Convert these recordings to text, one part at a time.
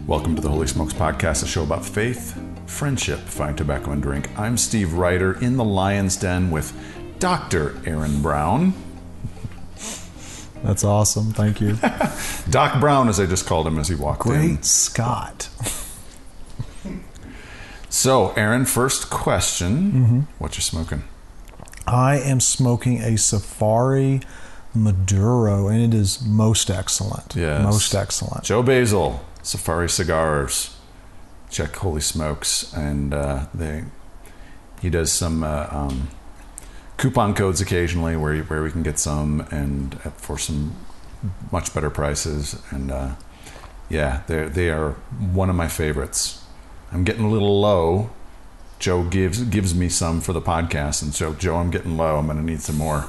Welcome to the Holy Smokes Podcast, a show about faith, friendship, fine tobacco, and drink. I'm Steve Ryder in the Lion's Den with Dr. Aaron Brown. That's awesome. Thank you. Doc Brown, as I just called him as he walked in. Great Scott. So, Aaron, first question. What you smoking? I am smoking a Safari Maduro, and it is most excellent. Yes. Most excellent. Joe Basil, Safari Cigars. Check Holy Smokes, and he does some coupon codes occasionally where we can get some, and for some much better prices. And yeah, they are one of my favorites. I'm getting a little low. Joe gives me some for the podcast, and so Joe, I'm getting low. I'm going to need some more.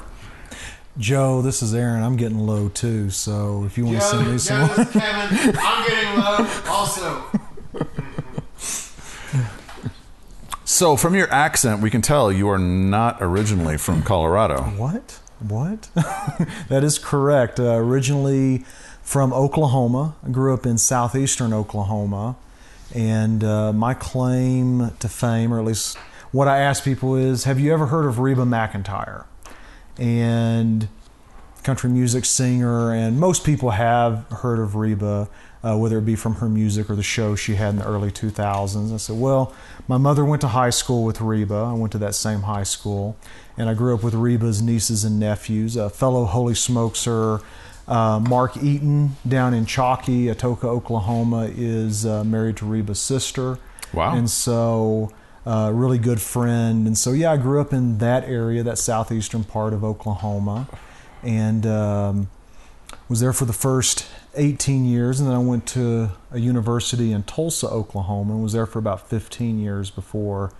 Joe, this is Aaron. I'm getting low too, so if you want to send me some. This is Kevin. I'm getting low also. So from your accent, we can tell you are not originally from Colorado. What? That is correct. Originally from Oklahoma. I grew up in southeastern Oklahoma. And my claim to fame, or at least what I ask people is, have you ever heard of Reba McEntire? And country music singer, and most people have heard of Reba, whether it be from her music or the show she had in the early 2000s. I said, well, my mother went to high school with Reba. I went to that same high school, and I grew up with Reba's nieces and nephews. A fellow Holy Smokeser, Mark Eaton, down in Chalky, Atoka, Oklahoma, is married to Reba's sister. Wow. And so, really good friend. And so, yeah, I grew up in that area, that southeastern part of Oklahoma, and was there for the first 18 years. And then I went to a university in Tulsa, Oklahoma, and was there for about 15 years before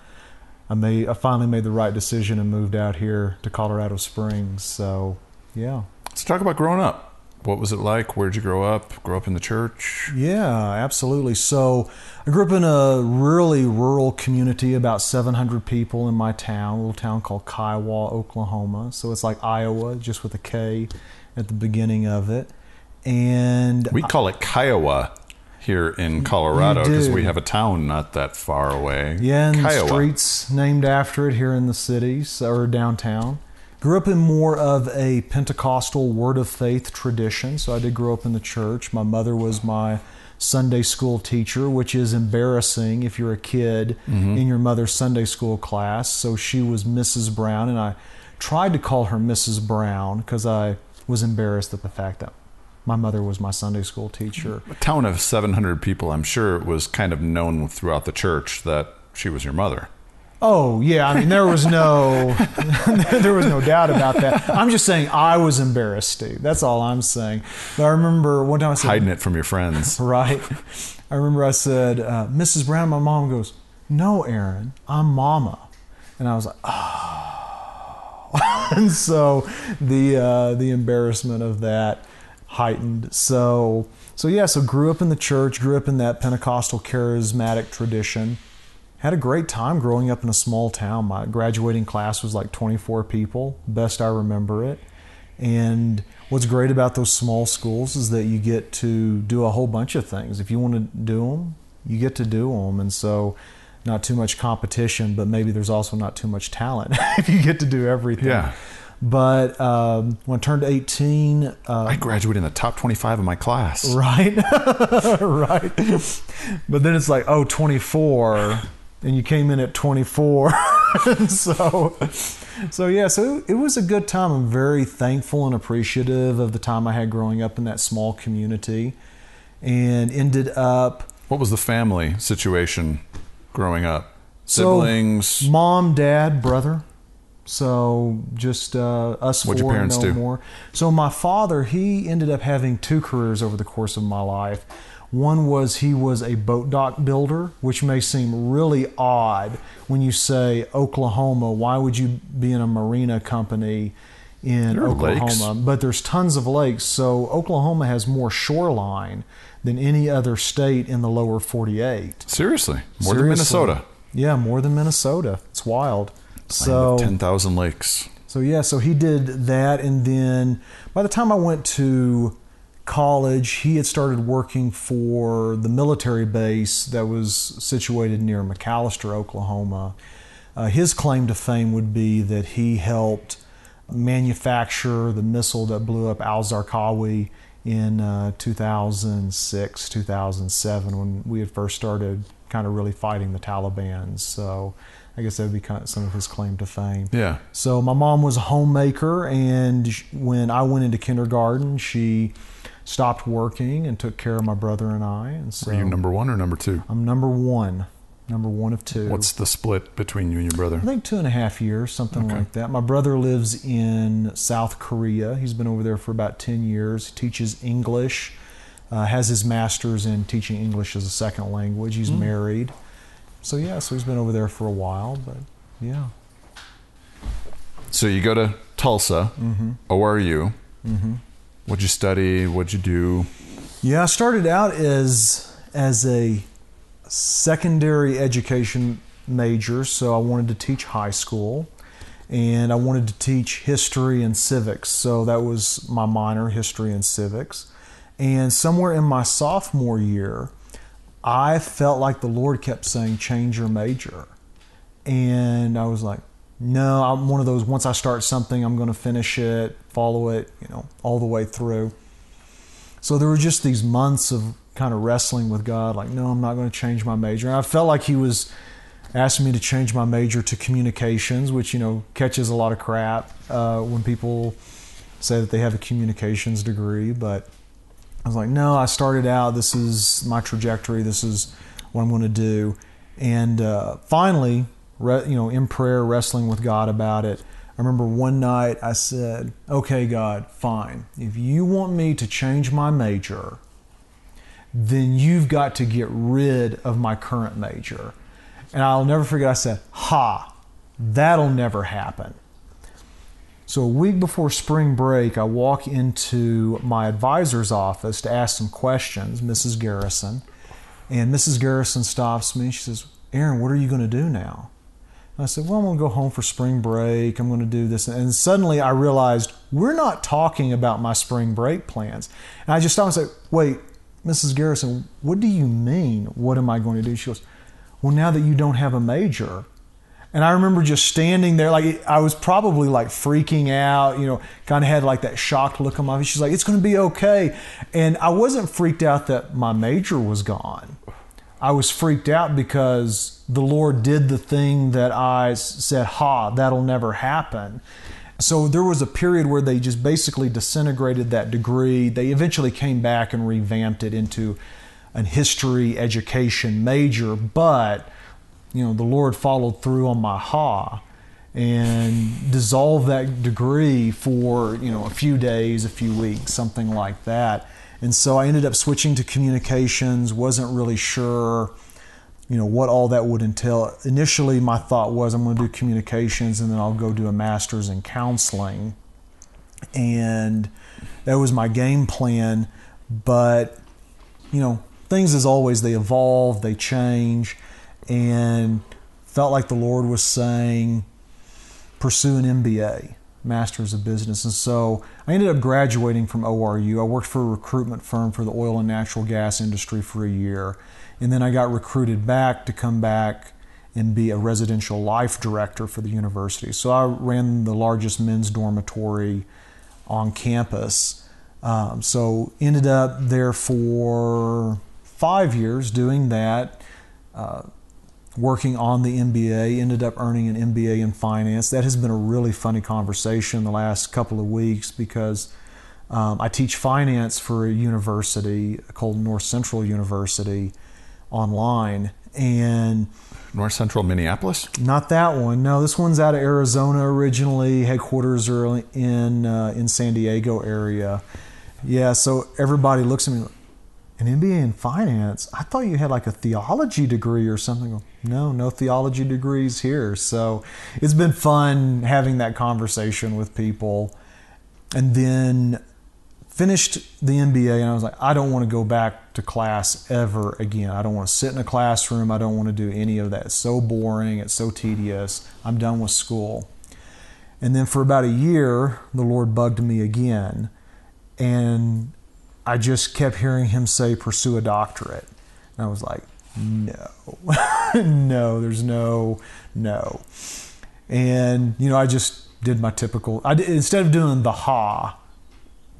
I finally made the right decision and moved out here to Colorado Springs. So, yeah. Let's talk about growing up. What was it like? Where'd you grow up? Grow up in the church? Yeah, absolutely. So I grew up in a really rural community, about 700 people in my town, a little town called Kiowa, Oklahoma. So it's like Iowa, just with a K at the beginning of it. And we call it Kiowa here in Colorado because we have a town not that far away. Yeah, and Kiowa. the streets named after it here in the cities or downtown. Grew up in more of a Pentecostal Word of Faith tradition, so I did grow up in the church. My mother was my Sunday school teacher, which is embarrassing if you're a kid in your mother's Sunday school class. So she was Mrs. Brown, and I tried to call her Mrs. Brown because I was embarrassed at the fact that my mother was my Sunday school teacher. A town of 700 people, I'm sure it was kind of known throughout the church that she was your mother. Oh, yeah. I mean, there was no doubt about that. I'm just saying I was embarrassed, Steve. That's all I'm saying. But I remember one time I said... Hiding it from your friends. Right. I remember I said, Mrs. Brown, my mom goes, no, Aaron, I'm Mama. And I was like, oh. And so the embarrassment of that heightened. So grew up in the church, grew up in that Pentecostal charismatic tradition. Had a great time growing up in a small town. My graduating class was like 24 people, best I remember it. And what's great about those small schools is that you get to do a whole bunch of things. If you want to do them, you get to do them. And so not too much competition, but maybe there's also not too much talent if you get to do everything. Yeah. But when I turned 18... I graduated in the top 25 of my class. Right. Right. But then it's like, 24... And you came in at 24. So it was a good time. I'm very thankful and appreciative of the time I had growing up in that small community, and ended up... What was the family situation growing up? Siblings? So, mom, dad, brother. So just us four. What'd your parents do? More. So my father, he ended up having two careers over the course of my life. One was he was a boat dock builder, which may seem really odd when you say Oklahoma. Why would you be in a marina company in Oklahoma? Lakes. But there's tons of lakes. So Oklahoma has more shoreline than any other state in the lower 48. Seriously? More than Minnesota? Yeah, more than Minnesota. It's wild. So 10,000 lakes. So he did that, and then by the time I went to college, he had started working for the military base that was situated near McAlester, Oklahoma. His claim to fame would be that he helped manufacture the missile that blew up al-Zarqawi in 2006, 2007, when we had first started kind of really fighting the Taliban. So I guess that would be kind of some of his claim to fame. Yeah. So my mom was a homemaker, and when I went into kindergarten, she stopped working and took care of my brother and I. And so Were you number one or number two? I'm number one of two. What's the split between you and your brother? I think 2.5 years, something like that. My brother lives in South Korea. He's been over there for about 10 years. He teaches English, has his master's in teaching English as a second language. He's married. So he's been over there for a while, but yeah. So you go to Tulsa, ORU. What'd you study? What'd you do? Yeah, I started out as a secondary education major, so I wanted to teach high school, and I wanted to teach history and civics, so that was my minor, history and civics. And somewhere in my sophomore year, I felt like the Lord kept saying, change your major. And I was like, no, I'm one of those, once I start something, I'm going to finish it, follow it, all the way through. So there were just these months of kind of wrestling with God, like, no, I'm not going to change my major. And I felt like he was asking me to change my major to communications, which, catches a lot of crap when people say that they have a communications degree. But I was like, no, I started out, this is my trajectory, this is what I'm going to do. And finally, in prayer, wrestling with God about it, I remember one night I said, okay, God, fine. If you want me to change my major, then you've got to get rid of my current major. And I'll never forget, I said, that'll never happen. So a week before spring break, I walk into my advisor's office to ask some questions, Mrs. Garrison. And Mrs. Garrison stops me. She says, Aaron, what are you going to do now? And I said, well, I'm going to go home for spring break. I'm going to do this. And suddenly I realized we're not talking about my spring break plans. And I just stopped and said, wait, Mrs. Garrison, what do you mean? What am I going to do? She goes, well, now that you don't have a major. And I remember just standing there, like I was probably like freaking out, kind of had like that shocked look on my face. She's like, it's going to be okay. And I wasn't freaked out that my major was gone. I was freaked out because the Lord did the thing that I said, that'll never happen. So there was a period where they just basically disintegrated that degree. They eventually came back and revamped it into an history education major, but the Lord followed through on my and dissolved that degree for a few days, a few weeks, something like that. And so I ended up switching to communications, wasn't really sure what all that would entail. Initially, my thought was I'm going to do communications and then I'll go do a master's in counseling. And that was my game plan. But, things as always, they evolve, they change, and felt like the Lord was saying, pursue an MBA, Master's of Business. And so I ended up graduating from ORU. I worked for a recruitment firm for the oil and natural gas industry for a year. And then I got recruited back to come back and be a residential life director for the university. So I ran the largest men's dormitory on campus. So ended up there for 5 years doing that, working on the MBA, ended up earning an MBA in finance. That has been a really funny conversation the last couple of weeks because I teach finance for a university called North Central University online. And North Central Minneapolis? Not that one. No, this one's out of Arizona originally. Headquarters are in San Diego area. Yeah, so everybody looks at me like, an MBA in finance? I thought you had like a theology degree or something. No theology degrees here. So it's been fun having that conversation with people. And then finished the MBA, and I was like, I don't want to go back to class ever again. I don't want to sit in a classroom. I don't want to do any of that. It's so boring. It's so tedious. I'm done with school. And then for about a year, the Lord bugged me again. And I just kept hearing him say, pursue a doctorate. And I was like, no, no, there's no. And, I just did my typical, instead of doing the ha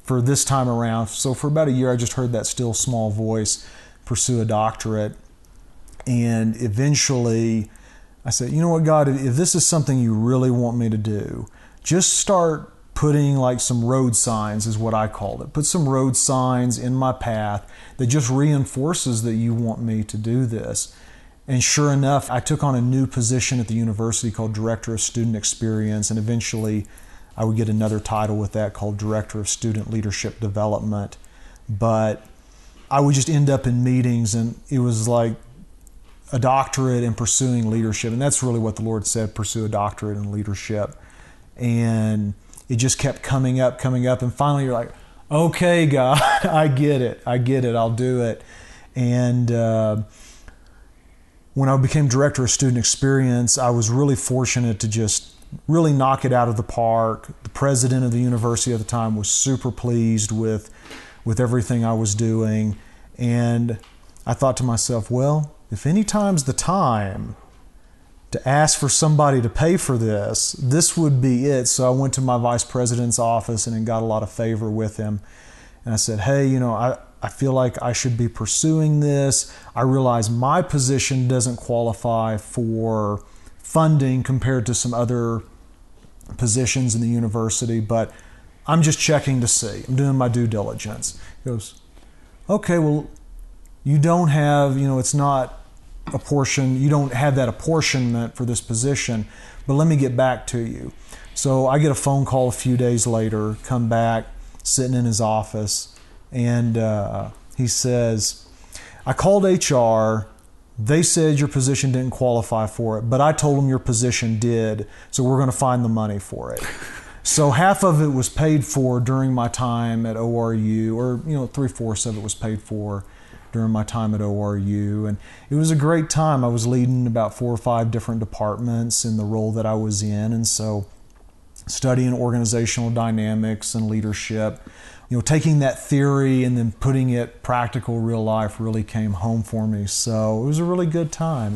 for this time around, so for about a year, I just heard that still small voice, pursue a doctorate. And eventually I said, you know what, God, if this is something you really want me to do, just start putting like some road signs, is what I called it. Put some road signs in my path that just reinforces that you want me to do this. And sure enough, I took on a new position at the university called Director of Student Experience, and eventually I would get another title with that called Director of Student Leadership Development. But I would just end up in meetings, and it was like a doctorate in pursuing leadership. And that's really what the Lord said, pursue a doctorate in leadership. And it just kept coming up. And finally you're like, okay, God, I get it. I'll do it. And when I became Director of Student Experience, I was really fortunate to just really knock it out of the park. The president of the university at the time was super pleased with everything I was doing. And I thought to myself, well, if any time's the time to ask for somebody to pay for this, this would be it. So I went to my vice president's office and got a lot of favor with him. And I said, hey, I feel like I should be pursuing this. I realize my position doesn't qualify for funding compared to some other positions in the university, but I'm just checking to see. I'm doing my due diligence. He goes, okay, well, you don't have, it's not you don't have that apportionment for this position, but let me get back to you. So I get a phone call a few days later, come back, sitting in his office, and he says, I called HR, they said your position didn't qualify for it, but I told them your position did, so we're going to find the money for it. So half of it was paid for during my time at ORU, or 3/4 of it was paid for during my time at ORU, and it was a great time. I was leading about 4 or 5 different departments in the role that I was in, and so studying organizational dynamics and leadership, taking that theory and then putting it practical, real life really came home for me. So it was a really good time.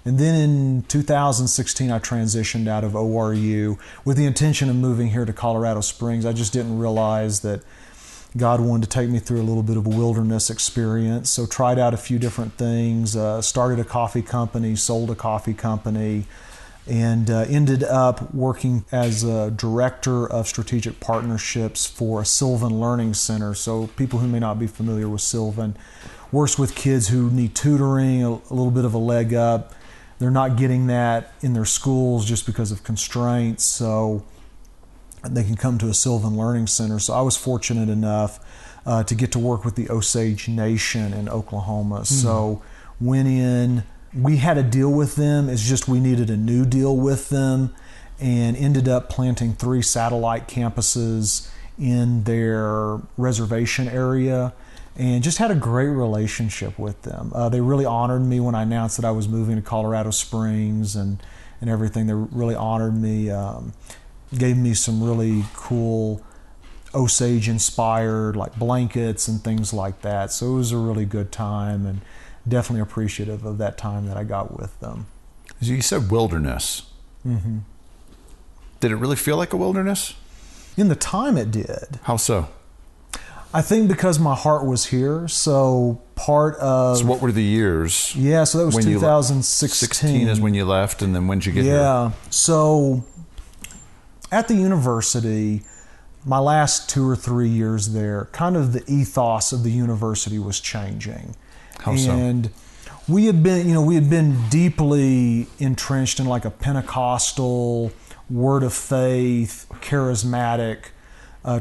And then in 2016, I transitioned out of ORU with the intention of moving here to Colorado Springs. I just didn't realize that God wanted to take me through a little bit of a wilderness experience. So tried out a few different things, started a coffee company, sold a coffee company, and ended up working as a director of strategic partnerships for a Sylvan Learning Center. So people who may not be familiar with Sylvan, works with kids who need tutoring, a little bit of a leg up. They're not getting that in their schools just because of constraints. So they can come to a Sylvan Learning Center. So I was fortunate enough to get to work with the Osage Nation in Oklahoma. Mm-hmm. So went in, we had a deal with them, it's just we needed a new deal with them, and ended up planting 3 satellite campuses in their reservation area, and just had a great relationship with them. They really honored me when I announced that I was moving to Colorado Springs and everything. They really honored me. Gave me some really cool Osage inspired like blankets and things like that. So it was a really good time, and definitely appreciative of that time that I got with them. You said wilderness. Mm-hmm. Did it really feel like a wilderness? In the time it did. How so? I think because my heart was here. So part of... So what were the years? Yeah, so that was 2016. 16 is when you left, and then when did you get here? Yeah, so at the university, my last 2 or 3 years there, kind of the ethos of the university was changing. How so? And we had been deeply entrenched in like a Pentecostal, word of faith, charismatic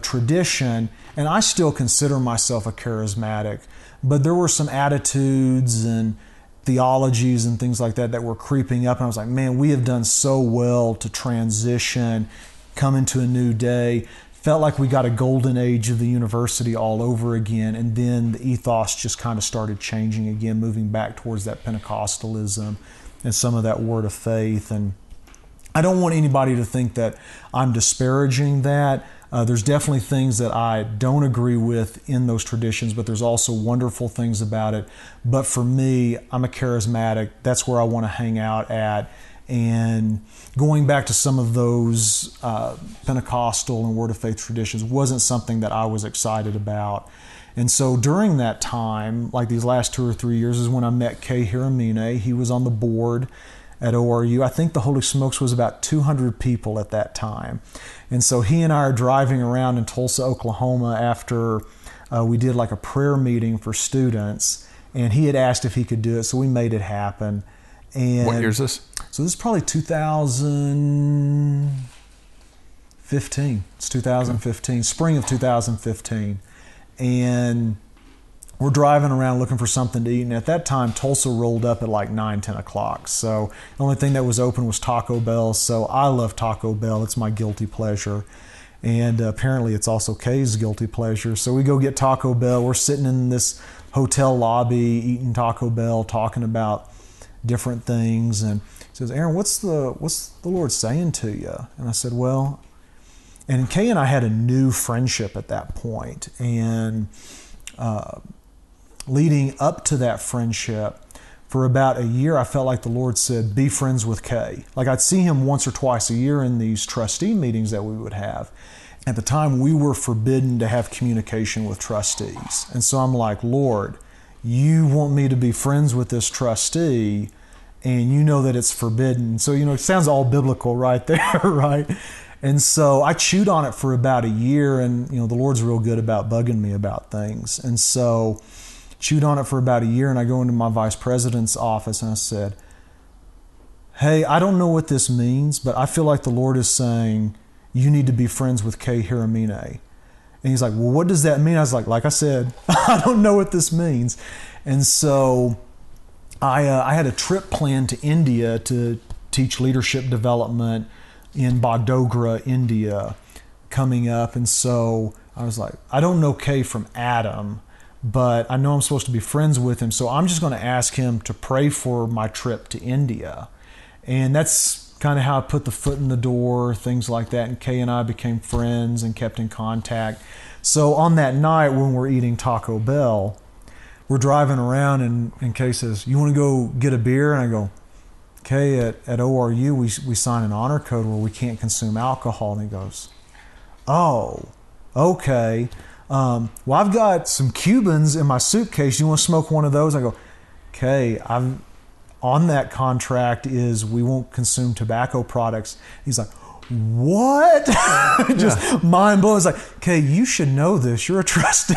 tradition, and I still consider myself a charismatic, but there were some attitudes and theologies and things like that were creeping up, and I was like, man, we have done so well to transition, come into a new day. Felt like we got a golden age of the university all over again, and then the ethos just kind of started changing again, moving back towards that Pentecostalism and some of that word of faith. And I don't want anybody to think that I'm disparaging that. There's definitely things that I don't agree with in those traditions, but there's also wonderful things about it. But for me, I'm a charismatic. That's where I want to hang out at. And going back to some of those Pentecostal and Word of Faith traditions wasn't something that I was excited about. And so during that time, like these last 2 or 3 years, is when I met Kay Hiramine. He was on the board at ORU. I think the Holy Smokes was about 200 people at that time. And so he and I are driving around in Tulsa, Oklahoma after we did like a prayer meeting for students. And he had asked if he could do it, so we made it happen. And what year is this? So this is probably 2015. It's 2015, spring of 2015. And we're driving around looking for something to eat. And at that time, Tulsa rolled up at like 9, 10 o'clock. So the only thing that was open was Taco Bell. So I love Taco Bell. It's my guilty pleasure. And apparently it's also Kay's guilty pleasure. So we go get Taco Bell. We're sitting in this hotel lobby eating Taco Bell, talking about different things. And he says, Aaron, what's the Lord saying to you? And I said, well, and Kay and I had a new friendship at that point. And leading up to that friendship, for about a year, I felt like the Lord said, be friends with Kay. Like I'd see him once or twice a year in these trustee meetings that we would have. At the time, we were forbidden to have communication with trustees. And so I'm like, Lord, you want me to be friends with this trustee, and you know that it's forbidden. So, it sounds all biblical right there, right? And so I chewed on it for about a year, and, the Lord's real good about bugging me about things. And so chewed on it for about a year, and I go into my vice president's office, and I said, hey, I don't know what this means, but I feel like the Lord is saying, you need to be friends with Kay Hiramine. And he's like, well, what does that mean? I was like I said, I don't know what this means. And so I had a trip planned to India to teach leadership development in Bagdogra, India, coming up. And so I was like, I don't know Kay from Adam, but I know I'm supposed to be friends with him. So I'm just going to ask him to pray for my trip to India. And that's kind of how I put the foot in the door, things like that. And Kay and I became friends and kept in contact. So on that night when we're eating Taco Bell, we're driving around, and Kay says, you want to go get a beer? And I go, Kay, at ORU, we sign an honor code where we can't consume alcohol. And he goes, oh, okay. Well, I've got some Cubans in my suitcase. You want to smoke one of those? I go, Kay, I'm on that contract is we won't consume tobacco products. He's like, what? Just mind blowing. It's like, okay, you should know this. You're a trustee.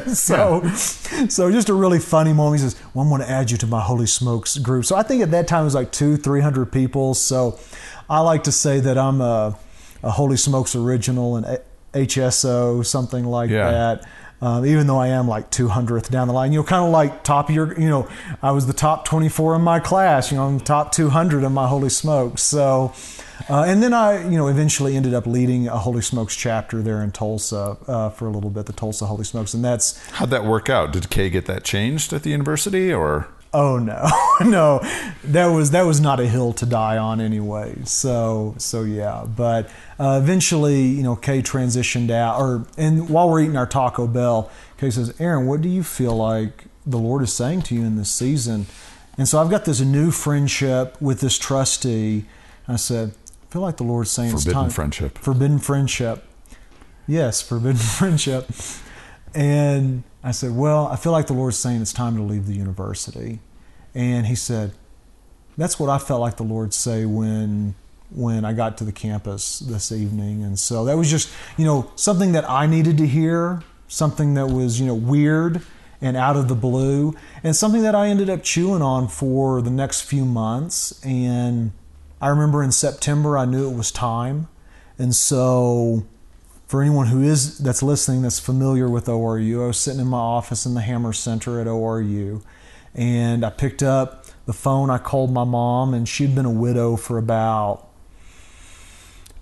so just a really funny moment. He says, well, I'm going to add you to my Holy Smokes group. So I think at that time it was like 200-300 people. So I like to say that I'm a Holy Smokes original and HSO, something like that. Even though I am like 200th down the line, kind of like top of your, I was the top 24 in my class, I'm the top 200 in my Holy Smokes. So, and then I, eventually ended up leading a Holy Smokes chapter there in Tulsa for a little bit, the Tulsa Holy Smokes. And that's... How'd that work out? Did Kay get that changed at the university or? Oh no, no, that was not a hill to die on anyway. So yeah, but eventually, Kay transitioned out, and while we're eating our Taco Bell, Kay says, Aaron, what do you feel like the Lord is saying to you in this season? And so I've got this new friendship with this trustee. I said, I feel like the Lord's saying it's time. Forbidden friendship. Yes, forbidden friendship. And I said, well, I feel like the Lord's saying it's time to leave the university. And he said, that's what I felt like the Lord say when I got to the campus this evening. And so that was just, something that I needed to hear, something that was, weird and out of the blue, and something that I ended up chewing on for the next few months. And I remember in September, I knew it was time. And so for anyone that's listening that's familiar with ORU, I was sitting in my office in the Hammer Center at ORU, and I picked up the phone. I called my mom, and she'd been a widow for about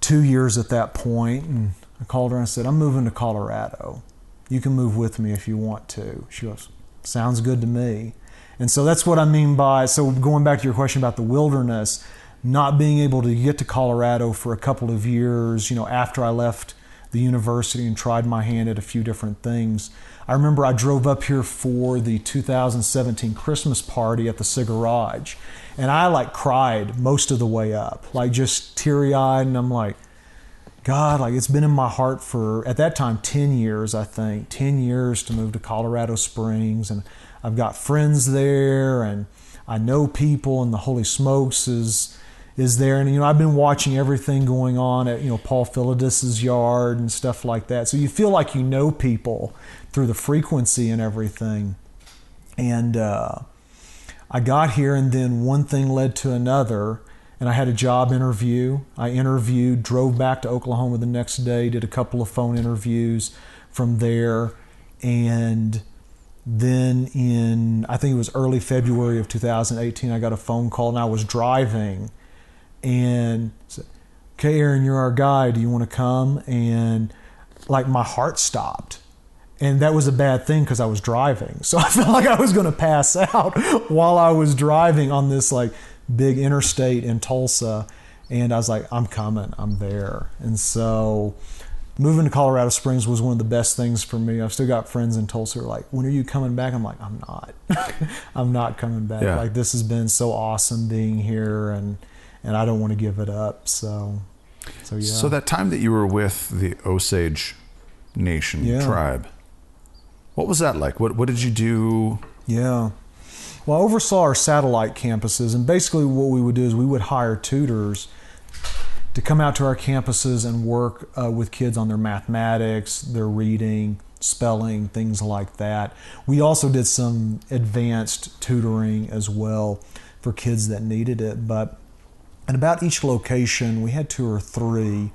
2 years at that point. And I called her and I said, I'm moving to Colorado. You can move with me if you want to. She goes, sounds good to me. And so that's what I mean by, so going back to your question about the wilderness, not being able to get to Colorado for a couple of years, after I left the university and tried my hand at a few different things. I remember I drove up here for the 2017 Christmas party at the Cigarage, and I like cried most of the way up, like just teary-eyed, and I'm like, God, like it's been in my heart for, at that time, 10 years, I think, 10 years to move to Colorado Springs, and I've got friends there, and I know people, and the Holy Smokes is there. And, I've been watching everything going on at, Paul Philidis's yard and stuff like that. So you feel like you know people through the frequency and everything. And I got here, and then one thing led to another, and I had a job interview. I interviewed, drove back to Oklahoma the next day, did a couple of phone interviews from there, and then in, I think it was early February of 2018, I got a phone call, and I was driving, and said, okay, Aaron, you're our guy. Do you want to come? And like my heart stopped. And that was a bad thing because I was driving. So I felt like I was going to pass out while I was driving on this like big interstate in Tulsa. And I was like, I'm coming. I'm there. And so moving to Colorado Springs was one of the best things for me. I've still got friends in Tulsa who are like, when are you coming back? I'm like, I'm not. I'm not coming back. Yeah. Like, this has been so awesome being here, and I don't want to give it up. So yeah. So that time that you were with the Osage Nation tribe, what was that like? What did you do? Yeah. Well, I oversaw our satellite campuses, and basically what we would do is we would hire tutors to come out to our campuses and work with kids on their mathematics, their reading, spelling, things like that. We also did some advanced tutoring as well for kids that needed it. But at about each location, we had 2 or 3.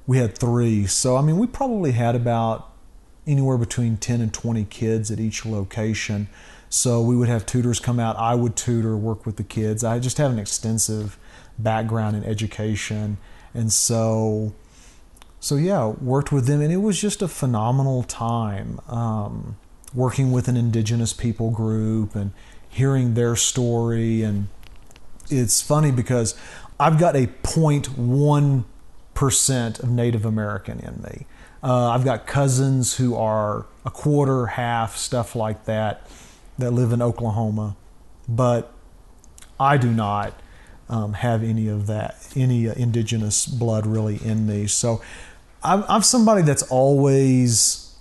We had 3. So, I mean, we probably had about anywhere between 10 and 20 kids at each location. So we would have tutors come out. I would tutor, work with the kids. I just have an extensive background in education. And so yeah, worked with them. And it was just a phenomenal time working with an indigenous people group and hearing their story. And it's funny because I've got a 0.1% of Native American in me. I've got cousins who are a quarter, half, stuff like that live in Oklahoma, but I do not have any of that, any indigenous blood really in me. So I'm somebody that's always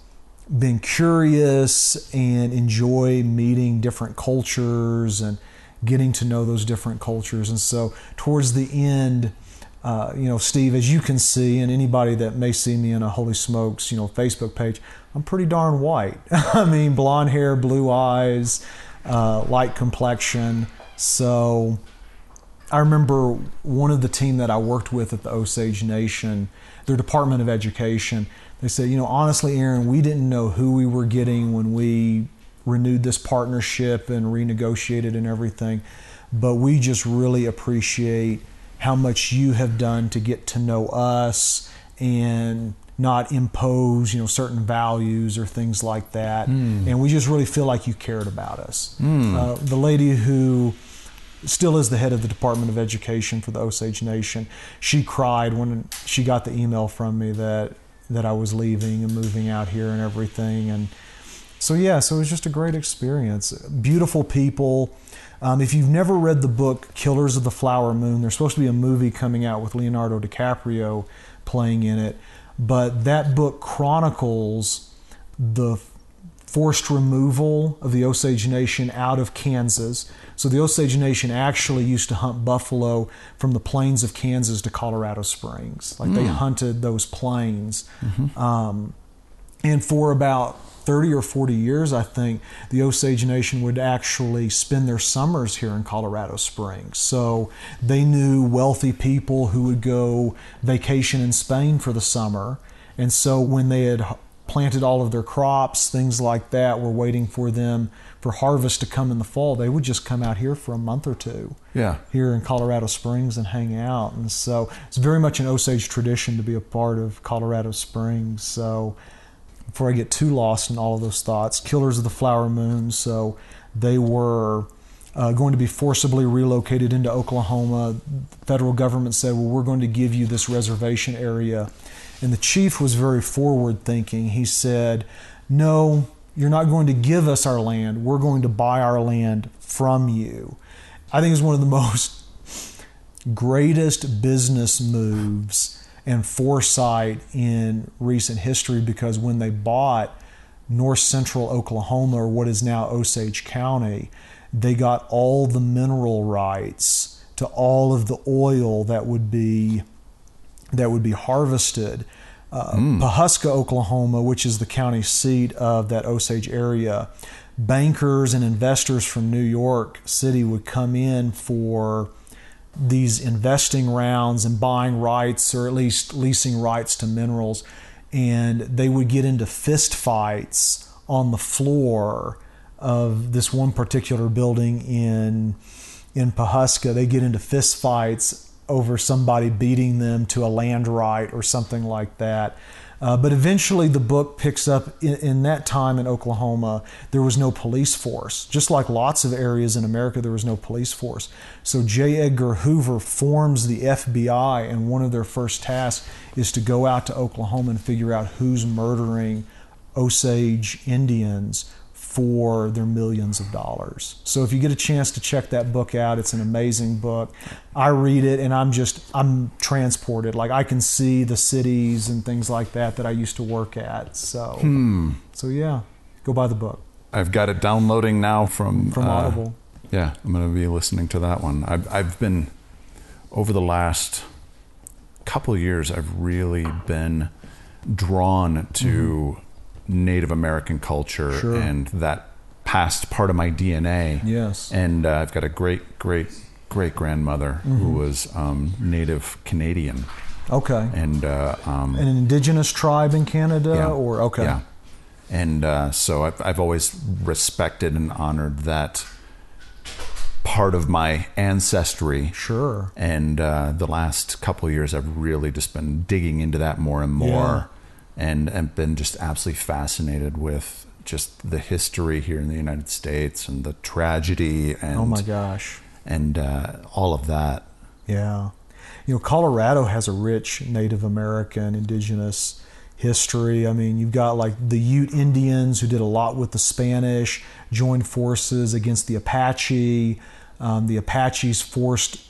been curious and enjoy meeting different cultures and getting to know those different cultures. And so towards the end, Steve, as you can see, and anybody that may see me in a Holy Smokes, Facebook page, I'm pretty darn white. I mean, blonde hair, blue eyes, light complexion. So I remember one of the team that I worked with at the Osage Nation, their Department of Education, they said, honestly, Aaron, we didn't know who we were getting when we renewed this partnership and renegotiated and everything, but we just really appreciate how much you have done to get to know us and not impose, certain values or things like that. And we just really feel like you cared about us. The lady who still is the head of the Department of Education for the Osage Nation, she cried when she got the email from me that I was leaving and moving out here and everything. And so it was just a great experience. Beautiful people. If you've never read the book Killers of the Flower Moon, there's supposed to be a movie coming out with Leonardo DiCaprio playing in it, but that book chronicles the forced removal of the Osage Nation out of Kansas. So the Osage Nation actually used to hunt buffalo from the plains of Kansas to Colorado Springs. Like they hunted those plains. And for about 30 or 40 years, I think, the Osage Nation would actually spend their summers here in Colorado Springs. So they knew wealthy people who would go vacation in Spain for the summer. And so when they had planted all of their crops, things like that, were waiting for them for harvest to come in the fall, they would just come out here for a month or two here in Colorado Springs and hang out. And so it's very much an Osage tradition to be a part of Colorado Springs. So before I get too lost in all of those thoughts, Killers of the Flower Moon, so they were going to be forcibly relocated into Oklahoma. The federal government said, well, we're going to give you this reservation area And the chief was very forward thinking. He said, no, you're not going to give us our land. We're going to buy our land from you. I think it's one of the most greatest business moves and foresight in recent history, because when they bought north central Oklahoma, or what is now Osage County, they got all the mineral rights to all of the oil that would be harvested. Pawhuska, Oklahoma, which is the county seat of that Osage area, bankers and investors from New York City would come in for these investing rounds and buying rights, or at least leasing rights to minerals, and they would get into fist fights on the floor of this one particular building in Pawhuska. They get into fist fights over somebody beating them to a land right or something like that. But eventually the book picks up in that time in Oklahoma, there was no police force. Just like lots of areas in America, there was no police force. So J. Edgar Hoover forms the FBI, and one of their first tasks is to go out to Oklahoma and figure out who's murdering Osage Indians for their millions of dollars. So if you get a chance to check that book out, it's an amazing book. I read it and I'm transported. Like, I can see the cities and things like that I used to work at. So yeah, go buy the book. I've got it downloading now from Audible. Yeah, I'm going to be listening to that one. I've been, over the last couple of years, I've really been drawn to Native American culture. Sure. And that past part of my DNA. Yes. And I've got a great grandmother who was Native Canadian. Okay. And an indigenous tribe in Canada, yeah, or okay. Yeah. And so I've always respected and honored that part of my ancestry. Sure. And the last couple of years, I've really just been digging into that more and more. Yeah. And been just absolutely fascinated with just the history here in the United States and the tragedy and oh my gosh, and all of that. Yeah, Colorado has a rich Native American indigenous history. I mean, you've got like the Ute Indians, who did a lot with the Spanish, joined forces against the Apache. The Apaches forced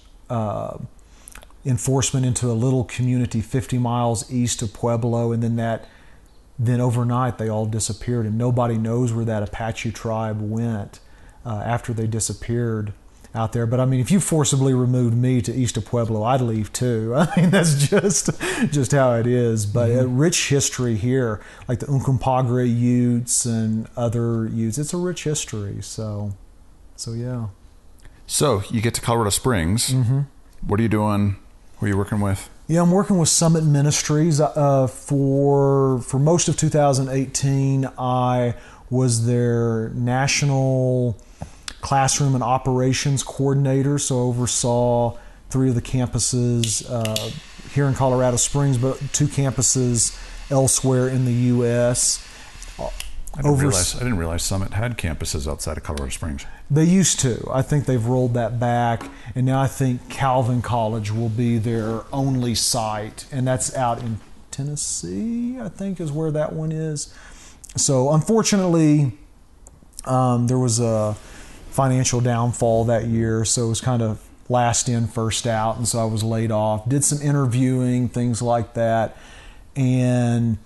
enforcement into a little community 50 miles east of Pueblo, and then overnight they all disappeared, and nobody knows where that Apache tribe went after they disappeared out there. But I mean, if you forcibly removed me to east of Pueblo, I'd leave too. I mean, that's just how it is. But a rich history here, like the Uncompahgre Utes and other Utes. It's a rich history. So yeah. So you get to Colorado Springs. What are you doing? Who are you working with? Yeah, I'm working with Summit Ministries. For most of 2018, I was their national classroom and operations coordinator, so oversaw 3 of the campuses here in Colorado Springs, but 2 campuses elsewhere in the U.S. I didn't realize Summit had campuses outside of Colorado Springs. They used to. I think they've rolled that back, and now I think Calvin College will be their only site, and that's out in Tennessee, I think is where that one is. So unfortunately, there was a financial downfall that year, so it was kind of last in, first out, and so I was laid off. Did some interviewing, things like that, and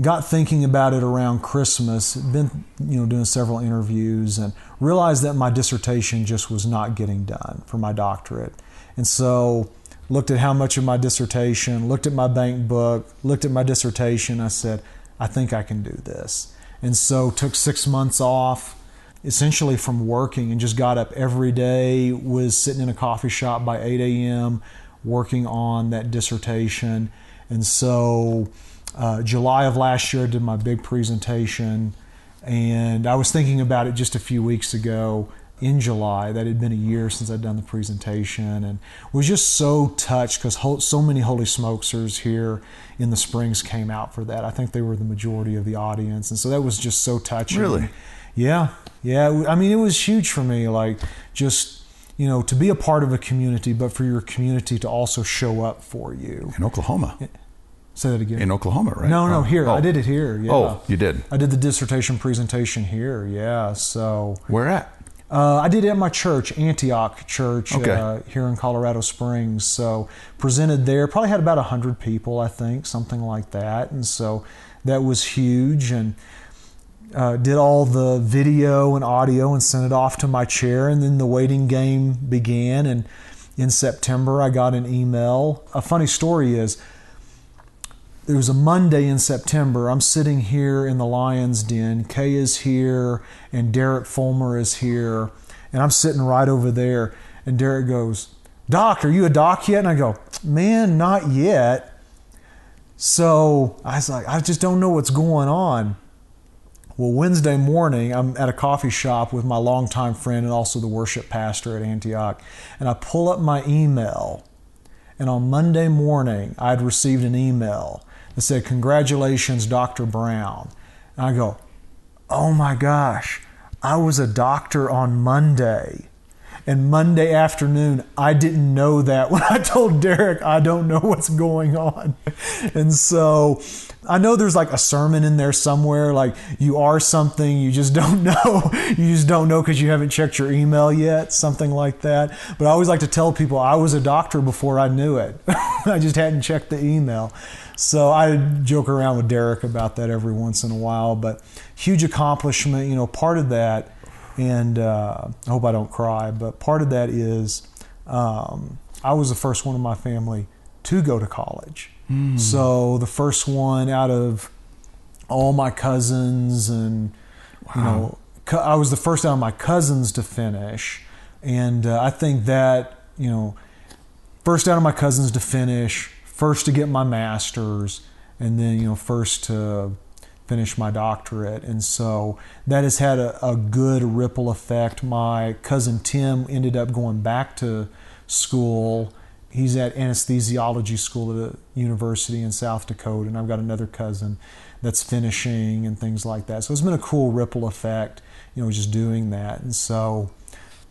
got thinking about it around Christmas. Been doing several interviews, and realized that my dissertation just was not getting done for my doctorate. And so looked at how much of my dissertation, looked at my bank book, looked at my dissertation. I said, I think I can do this. And so took 6 months off, essentially from working, and just got up every day, was sitting in a coffee shop by 8 a.m. working on that dissertation. And so July of last year, I did my big presentation, and I was thinking about it just a few weeks ago in July, that it had been a year since I'd done the presentation, and was just so touched because so many Holy Smokesers here in the Springs came out for that. I think they were the majority of the audience, and so that was just so touching. Really? Yeah. I mean, it was huge for me, like just, to be a part of a community, but for your community to also show up for you. In Oklahoma? Say that again. In Oklahoma, right? No, here. Oh. I did it here. Yeah. Oh, you did? I did the dissertation presentation here. Yeah. So Where at? I did it at my church, Antioch Church, Okay. here in Colorado Springs. So presented there. Probably had about 100 people, I think, something like that. And so that was huge. And did all the video and audio and sent it off to my chair. And then the waiting game began. And in September, I got an email. A funny story is, it was a Monday in September. I'm sitting here in the Lion's Den. Kay is here, and Derek Fulmer is here, and I'm sitting right over there. And Derek goes, "Doc, are you a doc yet?" And I go, "Man, not yet." So I was like, I just don't know what's going on. Well, Wednesday morning, I'm at a coffee shop with my longtime friend and also the worship pastor at Antioch, and I pull up my email. And on Monday morning, I'd received an email that said, "Congratulations, Dr. Brown." And I go, "Oh my gosh, I was a doctor on Monday." And Monday afternoon, I didn't know that when I told Derek, I don't know what's going on. And so I know there's like a sermon in there somewhere, like you are something, you just don't know. You just don't know because you haven't checked your email yet, something like that. But I always like to tell people I was a doctor before I knew it. I just hadn't checked the email. So I joke around with Derek about that every once in a while. But huge accomplishment, part of that. And I hope I don't cry, but part of that is I was the first one in my family to go to college. So the first one out of all my cousins, and I was the first out of my cousins to finish. And I think that, first out of my cousins to finish, first to get my master's, and then, first to finish my doctorate. And so that has had a good ripple effect. My cousin Tim ended up going back to school. He's at anesthesiology school at a university in South Dakota, and I've got another cousin that's finishing and things like that. So it's been a cool ripple effect, just doing that. And so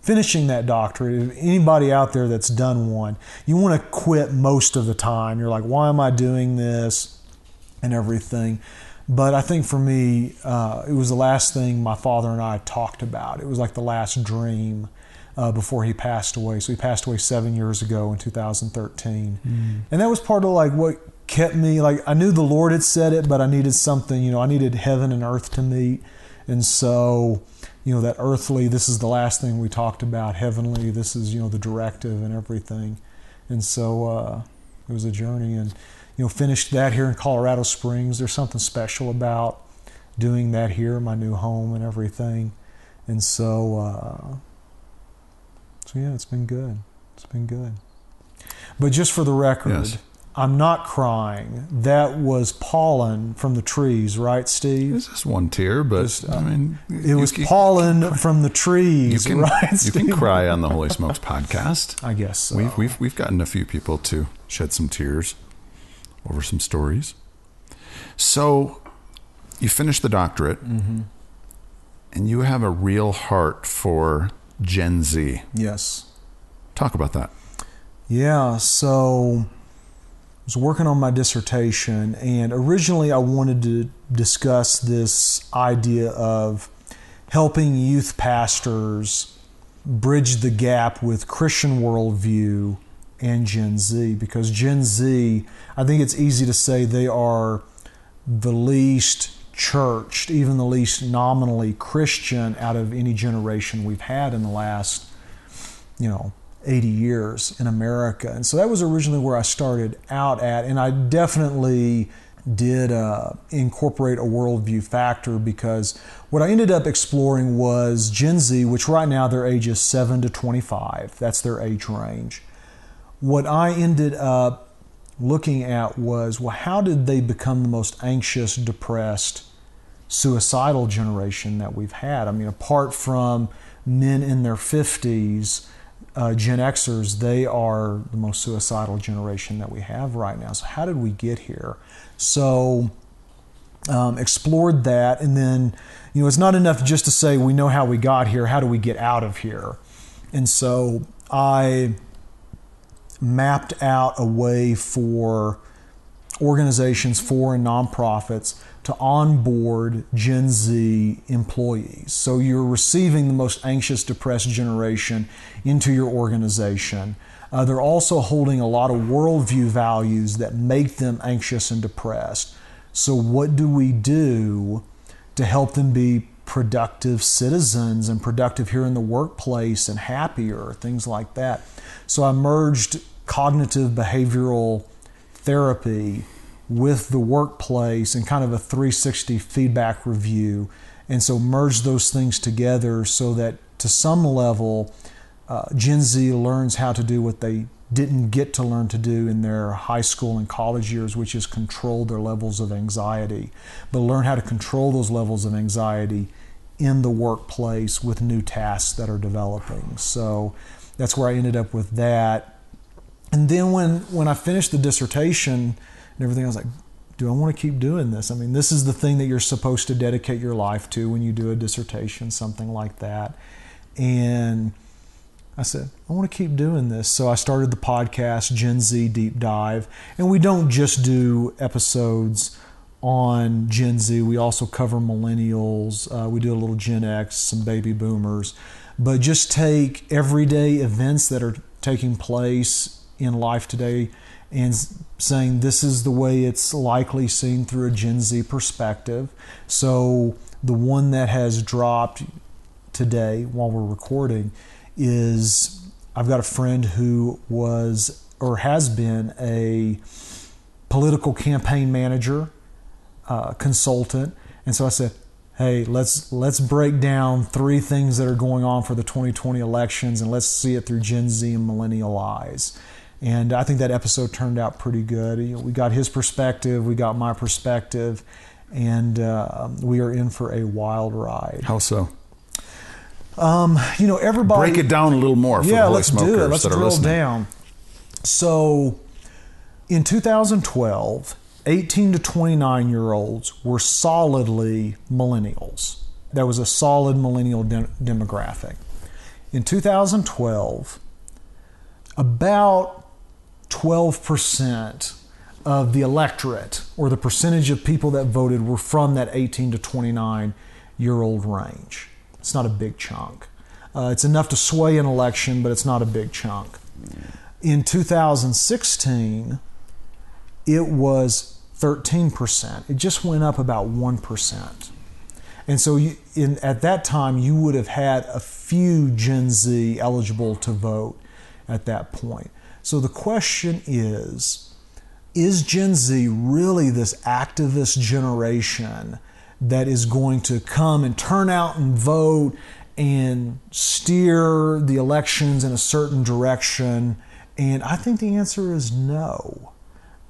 finishing that doctorate, if anybody out there that's done one, you want to quit most of the time. You're like, why am I doing this and everything? But I think for me, it was the last thing my father and I talked about. It was like the last dream before he passed away. So he passed away 7 years ago in 2013. And that was part of like what kept me, like I knew the Lord had said it, but I needed something, I needed heaven and earth to meet. And so, that earthly, this is the last thing we talked about. Heavenly, this is, the directive and everything. And so it was a journey. And finished that here in Colorado Springs. There's something special about doing that here, my new home and everything. And so yeah, it's been good. It's been good. But just for the record, Yes. I'm not crying. That was pollen from the trees, right, Steve? It's just one tear, but Just, it was pollen from the trees, right, You Steve? can cry on the Holy Smokes podcast. I guess so. We've gotten a few people to shed some tears over some stories. So you finished the doctorate, and you have a real heart for Gen Z. Yes. Talk about that. Yeah, so I was working on my dissertation, and originally I wanted to discuss this idea of helping youth pastors bridge the gap with Christian worldview and Gen Z, because Gen Z, I think it's easy to say they are the least churched, even the least nominally Christian out of any generation we've had in the last, 80 years in America. And so that was originally where I started out at, and I definitely did incorporate a worldview factor, because what I ended up exploring was Gen Z, which right now their age is 7 to 25. That's their age range. What I ended up looking at was, well, how did they become the most anxious, depressed, suicidal generation that we've had? I mean, apart from men in their 50s, Gen Xers, they are the most suicidal generation that we have right now. So how did we get here? So explored that, and then, it's not enough just to say we know how we got here. How do we get out of here? And so I mapped out a way for organizations for and nonprofits to onboard Gen Z employees. So you're receiving the most anxious, depressed generation into your organization. They're also holding a lot of worldview values that make them anxious and depressed. So what do we do to help them be productive citizens and productive here in the workplace and happier, things like that? So I merged cognitive behavioral therapy with the workplace and kind of a 360 feedback review. And so merged those things together so that to some level, Gen Z learns how to do what they didn't get to learn to do in their high school and college years, which is control their levels of anxiety, but learn how to control those levels of anxiety in the workplace with new tasks that are developing. So that's where I ended up with that. And then when I finished the dissertation and everything, I was like, do I want to keep doing this? I mean, this is the thing that you're supposed to dedicate your life to when you do a dissertation, something like that. And I said, I want to keep doing this. So I started the podcast, Gen Z Deep Dive. And we don't just do episodes on Gen Z. We also cover millennials. We do a little Gen X, some baby boomers. But just take everyday events that are taking place in life today and saying this is the way it's likely seen through a Gen Z perspective. So the one that has dropped today while we're recording is I've got a friend who was or has been a political campaign manager, consultant, and so I said, hey, let's break down 3 things that are going on for the 2020 elections and let's see it through Gen Z and millennial eyes. And I think that episode turned out pretty good. We got his perspective, we got my perspective, and we are in for a wild ride. How so? Everybody... Break it down a little more for the Holy Smokers do it. Let's that are drill listening. down. So in 2012, 18 to 29-year-olds were solidly millennials. There was a solid millennial demographic. In 2012, about 12% of the electorate, or the percentage of people that voted, were from that 18 to 29-year-old range. It's not a big chunk. It's enough to sway an election, but it's not a big chunk. In 2016, it was 13%. It just went up about 1%. And so at that time, you would have had a few Gen Z eligible to vote at that point. So the question is Gen Z really this activist generation that is going to come and turn out and vote and steer the elections in a certain direction? And I think the answer is no,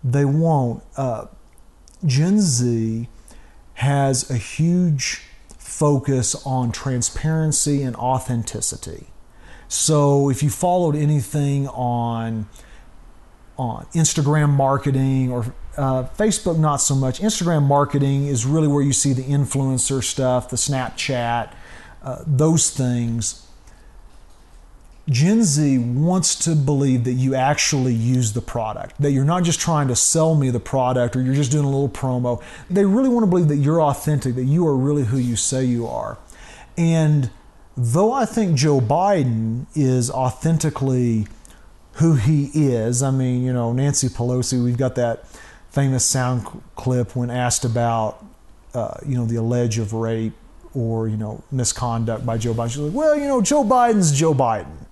they won't. Gen Z has a huge focus on transparency and authenticity. So if you followed anything on Instagram marketing or Facebook, not so much. Instagram marketing is really where you see the influencer stuff, the Snapchat, those things. Gen Z wants to believe that you actually use the product, that you're not just trying to sell me the product or you're just doing a little promo. They really want to believe that you're authentic, that you are really who you say you are. And though I think Joe Biden is authentically who he is, I mean, Nancy Pelosi, we've got that famous sound clip when asked about, the allege of rape or, misconduct by Joe Biden. She's like, well, Joe Biden's Joe Biden.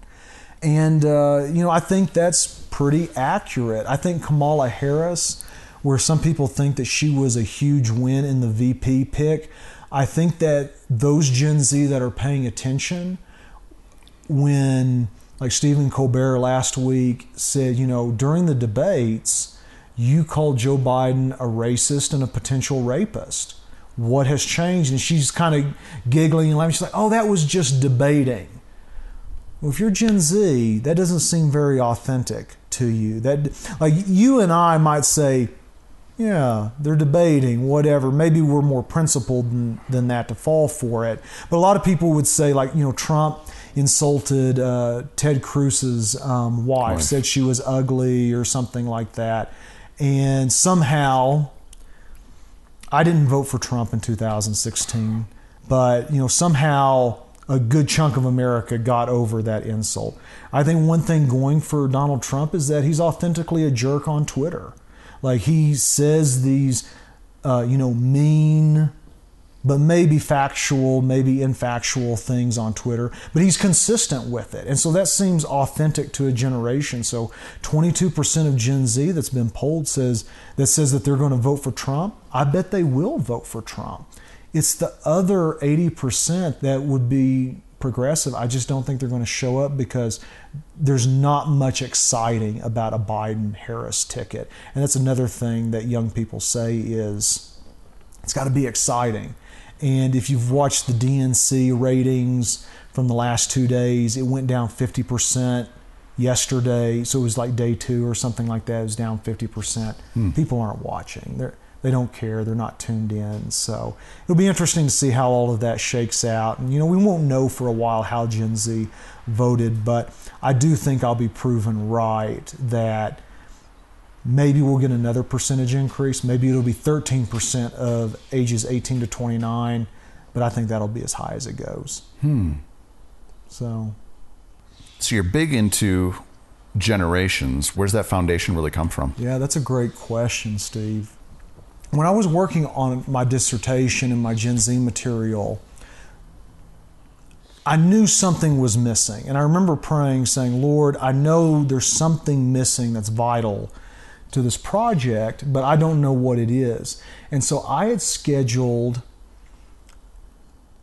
And, I think that's pretty accurate. I think Kamala Harris, where some people think that she was a huge win in the VP pick, I think that those Gen Z that are paying attention, when, like Stephen Colbert last week said, during the debates, you called Joe Biden a racist and a potential rapist. What has changed? And she's kind of giggling and laughing. She's like, oh, that was just debating. Well, if you're Gen Z, that doesn't seem very authentic to you. That, like, you and I might say, yeah, they're debating, whatever. Maybe we're more principled than that to fall for it. But a lot of people would say, like, Trump insulted Ted Cruz's wife, said she was ugly or something like that. And somehow, I didn't vote for Trump in 2016, but somehow a good chunk of America got over that insult. I think one thing going for Donald Trump is that he's authentically a jerk on Twitter. Like, he says these, mean, but maybe factual, maybe infactual things on Twitter, but he's consistent with it. And so that seems authentic to a generation. So 22% of Gen Z that's been polled says that they're going to vote for Trump. I bet they will vote for Trump. It's the other 80% that would be progressive. I just don't think they're going to show up because there's not much exciting about a Biden-Harris ticket. And that's another thing that young people say is it's got to be exciting. And if you've watched the DNC ratings from the last 2 days, it went down 50% yesterday. So it was like day 2 or something like that. It was down 50%. People aren't watching. They don't care. They're not tuned in. So it'll be interesting to see how all of that shakes out. And, we won't know for a while how Gen Z voted, but I do think I'll be proven right that maybe we'll get another percentage increase. Maybe it'll be 13% of ages 18 to 29, but I think that'll be as high as it goes. So you're big into generations. Where's that foundation really come from? Yeah, that's a great question, Steve. When I was working on my dissertation and my Gen Z material, I knew something was missing. And I remember praying, saying, Lord, I know there's something missing that's vital to this project, but I don't know what it is. And so I had scheduled,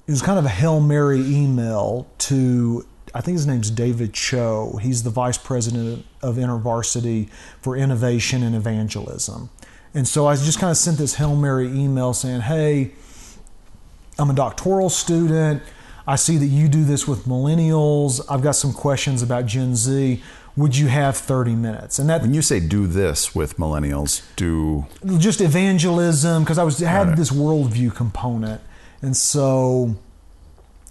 it was kind of a Hail Mary email to, I think his name's David Cho. He's the Vice President of InterVarsity for Innovation and Evangelism. And so I just kind of sent this Hail Mary email saying, hey, I'm a doctoral student. I see that you do this with millennials. I've got some questions about Gen Z. Would you have 30 minutes? And that, when you say do this with millennials, do just evangelism, because I had this worldview component. And so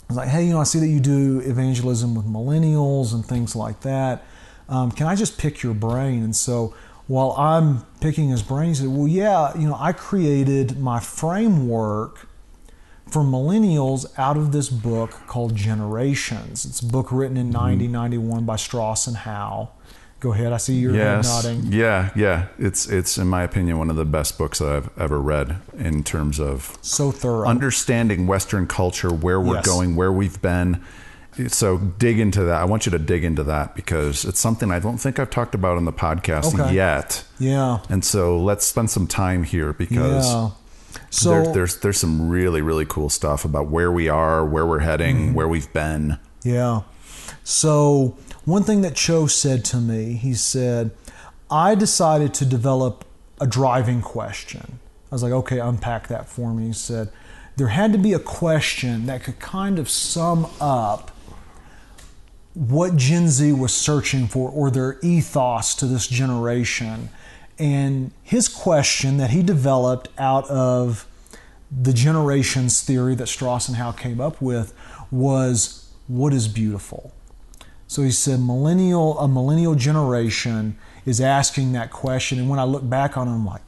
I was like, hey, I see that you do evangelism with millennials and things like that. Can I just pick your brain? And so while I'm picking his brain, he said, well, yeah, I created my framework for millennials out of this book called Generations. It's a book written in 1991 by Strauss and Howe. Go ahead, I see your head nodding. Yeah. It's in my opinion one of the best books that I've ever read in terms of so thorough understanding Western culture, where we're going, where we've been. So dig into that. I want you to dig into that because it's something I don't think I've talked about on the podcast yet. Yeah. And so let's spend some time here because so there's some really, really cool stuff about where we are, where we're heading, where we've been. Yeah. So one thing that Cho said to me, he said, I decided to develop a driving question. I was like, okay, unpack that for me. He said, there had to be a question that could kind of sum up what Gen Z was searching for or their ethos to this generation. And his question that he developed out of the generations theory that Strauss and Howe came up with was, what is beautiful? So he said a millennial generation is asking that question. And when I look back on it, I'm like,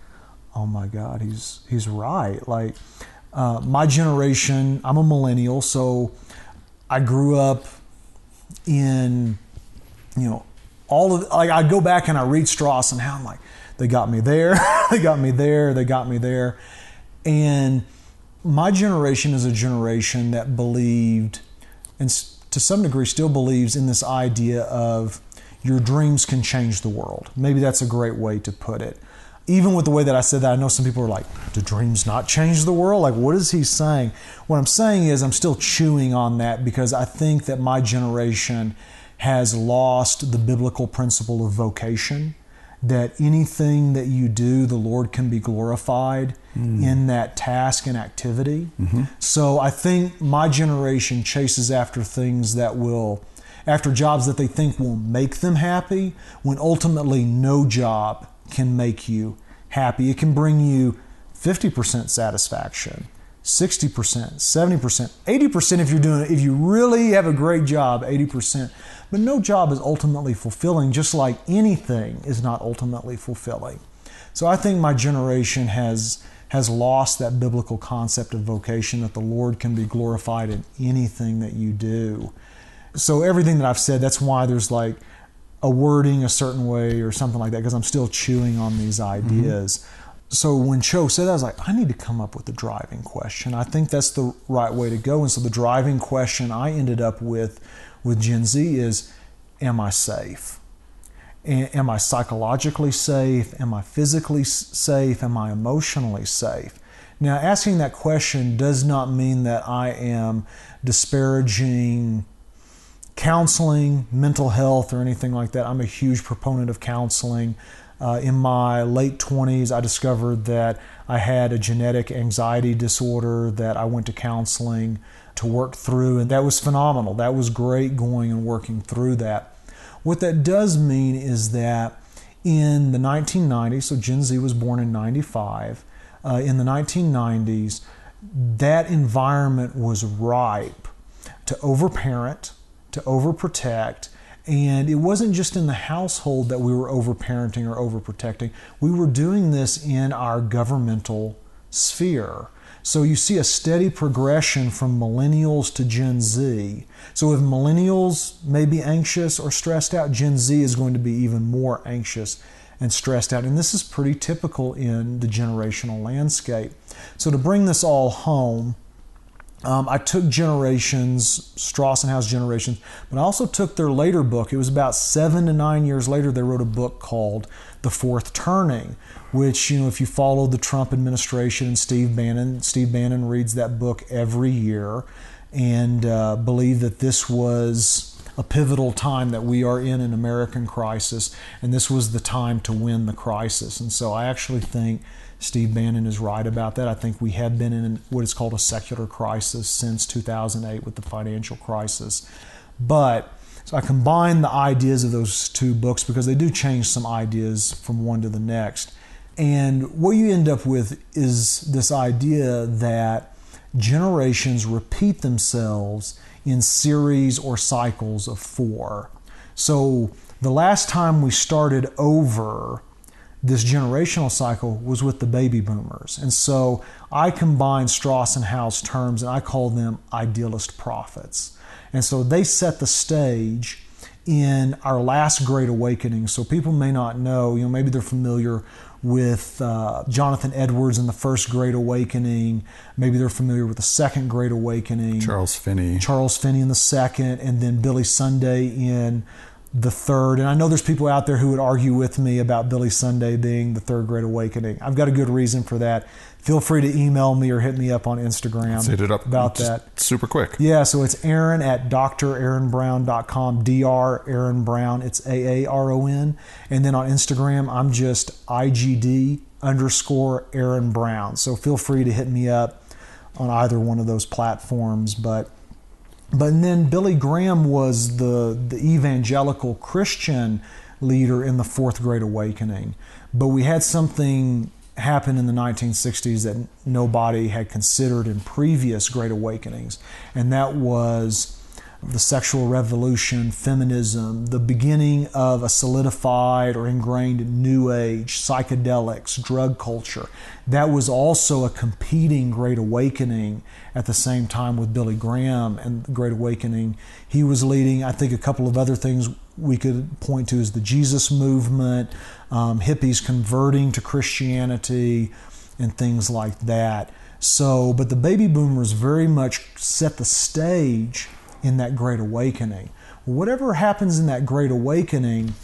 oh my God, he's right. Like my generation, I'm a millennial, so I grew up in, all of, like I go back and I read Strauss and Howe, I'm like, they got me there, they got me there, they got me there. And my generation is a generation that believed, and to some degree still believes, in this idea of your dreams can change the world. Maybe that's a great way to put it. Even with the way that I said that, I know some people are like, do dreams not change the world? Like, what is he saying? What I'm saying is I'm still chewing on that because I think that my generation has lost the biblical principle of vocation, that anything that you do, the Lord can be glorified in that task and activity. So I think my generation chases after things that will, after jobs that they think will make them happy, when ultimately no job can make you happy. It can bring you 50% satisfaction, 60%, 70%, 80% if you really have a great job, 80%. But no job is ultimately fulfilling, just like anything is not ultimately fulfilling. So I think my generation has lost that biblical concept of vocation, that the Lord can be glorified in anything that you do. So everything that I've said, that's why there's like a wording a certain way or something like that, because I'm still chewing on these ideas. So when Cho said that, I was like, I need to come up with the driving question. I think that's the right way to go. And so the driving question I ended up with Gen Z is, am I safe? Am I psychologically safe? Am I physically safe? Am I emotionally safe? Now, asking that question does not mean that I am disparaging counseling, mental health, or anything like that. I'm a huge proponent of counseling. In my late 20s, I discovered that I had a genetic anxiety disorder that I went to counseling to work through, and that was phenomenal. That was great going and working through that. What that does mean is that in the 1990s, so Gen Z was born in 95, in the 1990s, that environment was ripe to overparent, to overprotect, and it wasn't just in the household that we were overparenting or overprotecting. We were doing this in our governmental sphere. So you see a steady progression from millennials to Gen Z. So if millennials may be anxious or stressed out, Gen Z is going to be even more anxious and stressed out. And this is pretty typical in the generational landscape. So to bring this all home, I took Generations, Strauss and Howe's Generations, but I also took their later book. It was about 7 to 9 years later, they wrote a book called The Fourth Turning, which, if you follow the Trump administration and Steve Bannon reads that book every year and believe that this was a pivotal time that we are in an American crisis, and this was the time to win the crisis. And so I actually think Steve Bannon is right about that. I think we have been in what is called a secular crisis since 2008 with the financial crisis. But so I combine the ideas of those two books because they do change some ideas from one to the next. And what you end up with is this idea that generations repeat themselves in series or cycles of 4. So the last time we started over this generational cycle was with the baby boomers. And so I combine Strauss and Howe's terms and I call them idealist prophets. And so they set the stage in our last Great Awakening. So people may not know, maybe they're familiar with Jonathan Edwards in the First Great Awakening. Maybe they're familiar with the Second Great Awakening. Charles Finney in the second, and then Billy Sunday in the third. And I know there's people out there who would argue with me about Billy Sunday being the Third Great Awakening. I've got a good reason for that. Feel free to email me or hit me up on Instagram. Let's hit it up about that. Super quick. Yeah, so it's Aaron at draaronbrown.com, Dr. Aaron Brown. It's AARON. And then on Instagram, I'm just IGD_Aaron Brown. So feel free to hit me up on either one of those platforms. But then Billy Graham was the evangelical Christian leader in the Fourth Great Awakening. But we had something happen in the 1960s that nobody had considered in previous Great Awakenings, and that was the sexual revolution, feminism, the beginning of a solidified or ingrained New Age, psychedelics, drug culture. That was also a competing Great Awakening at the same time with Billy Graham and the Great Awakening he was leading. I think a couple of other things we could point to is the Jesus movement, hippies converting to Christianity, and things like that. So, but the baby boomers very much set the stage in that Great Awakening. Whatever happens in that Great Awakening,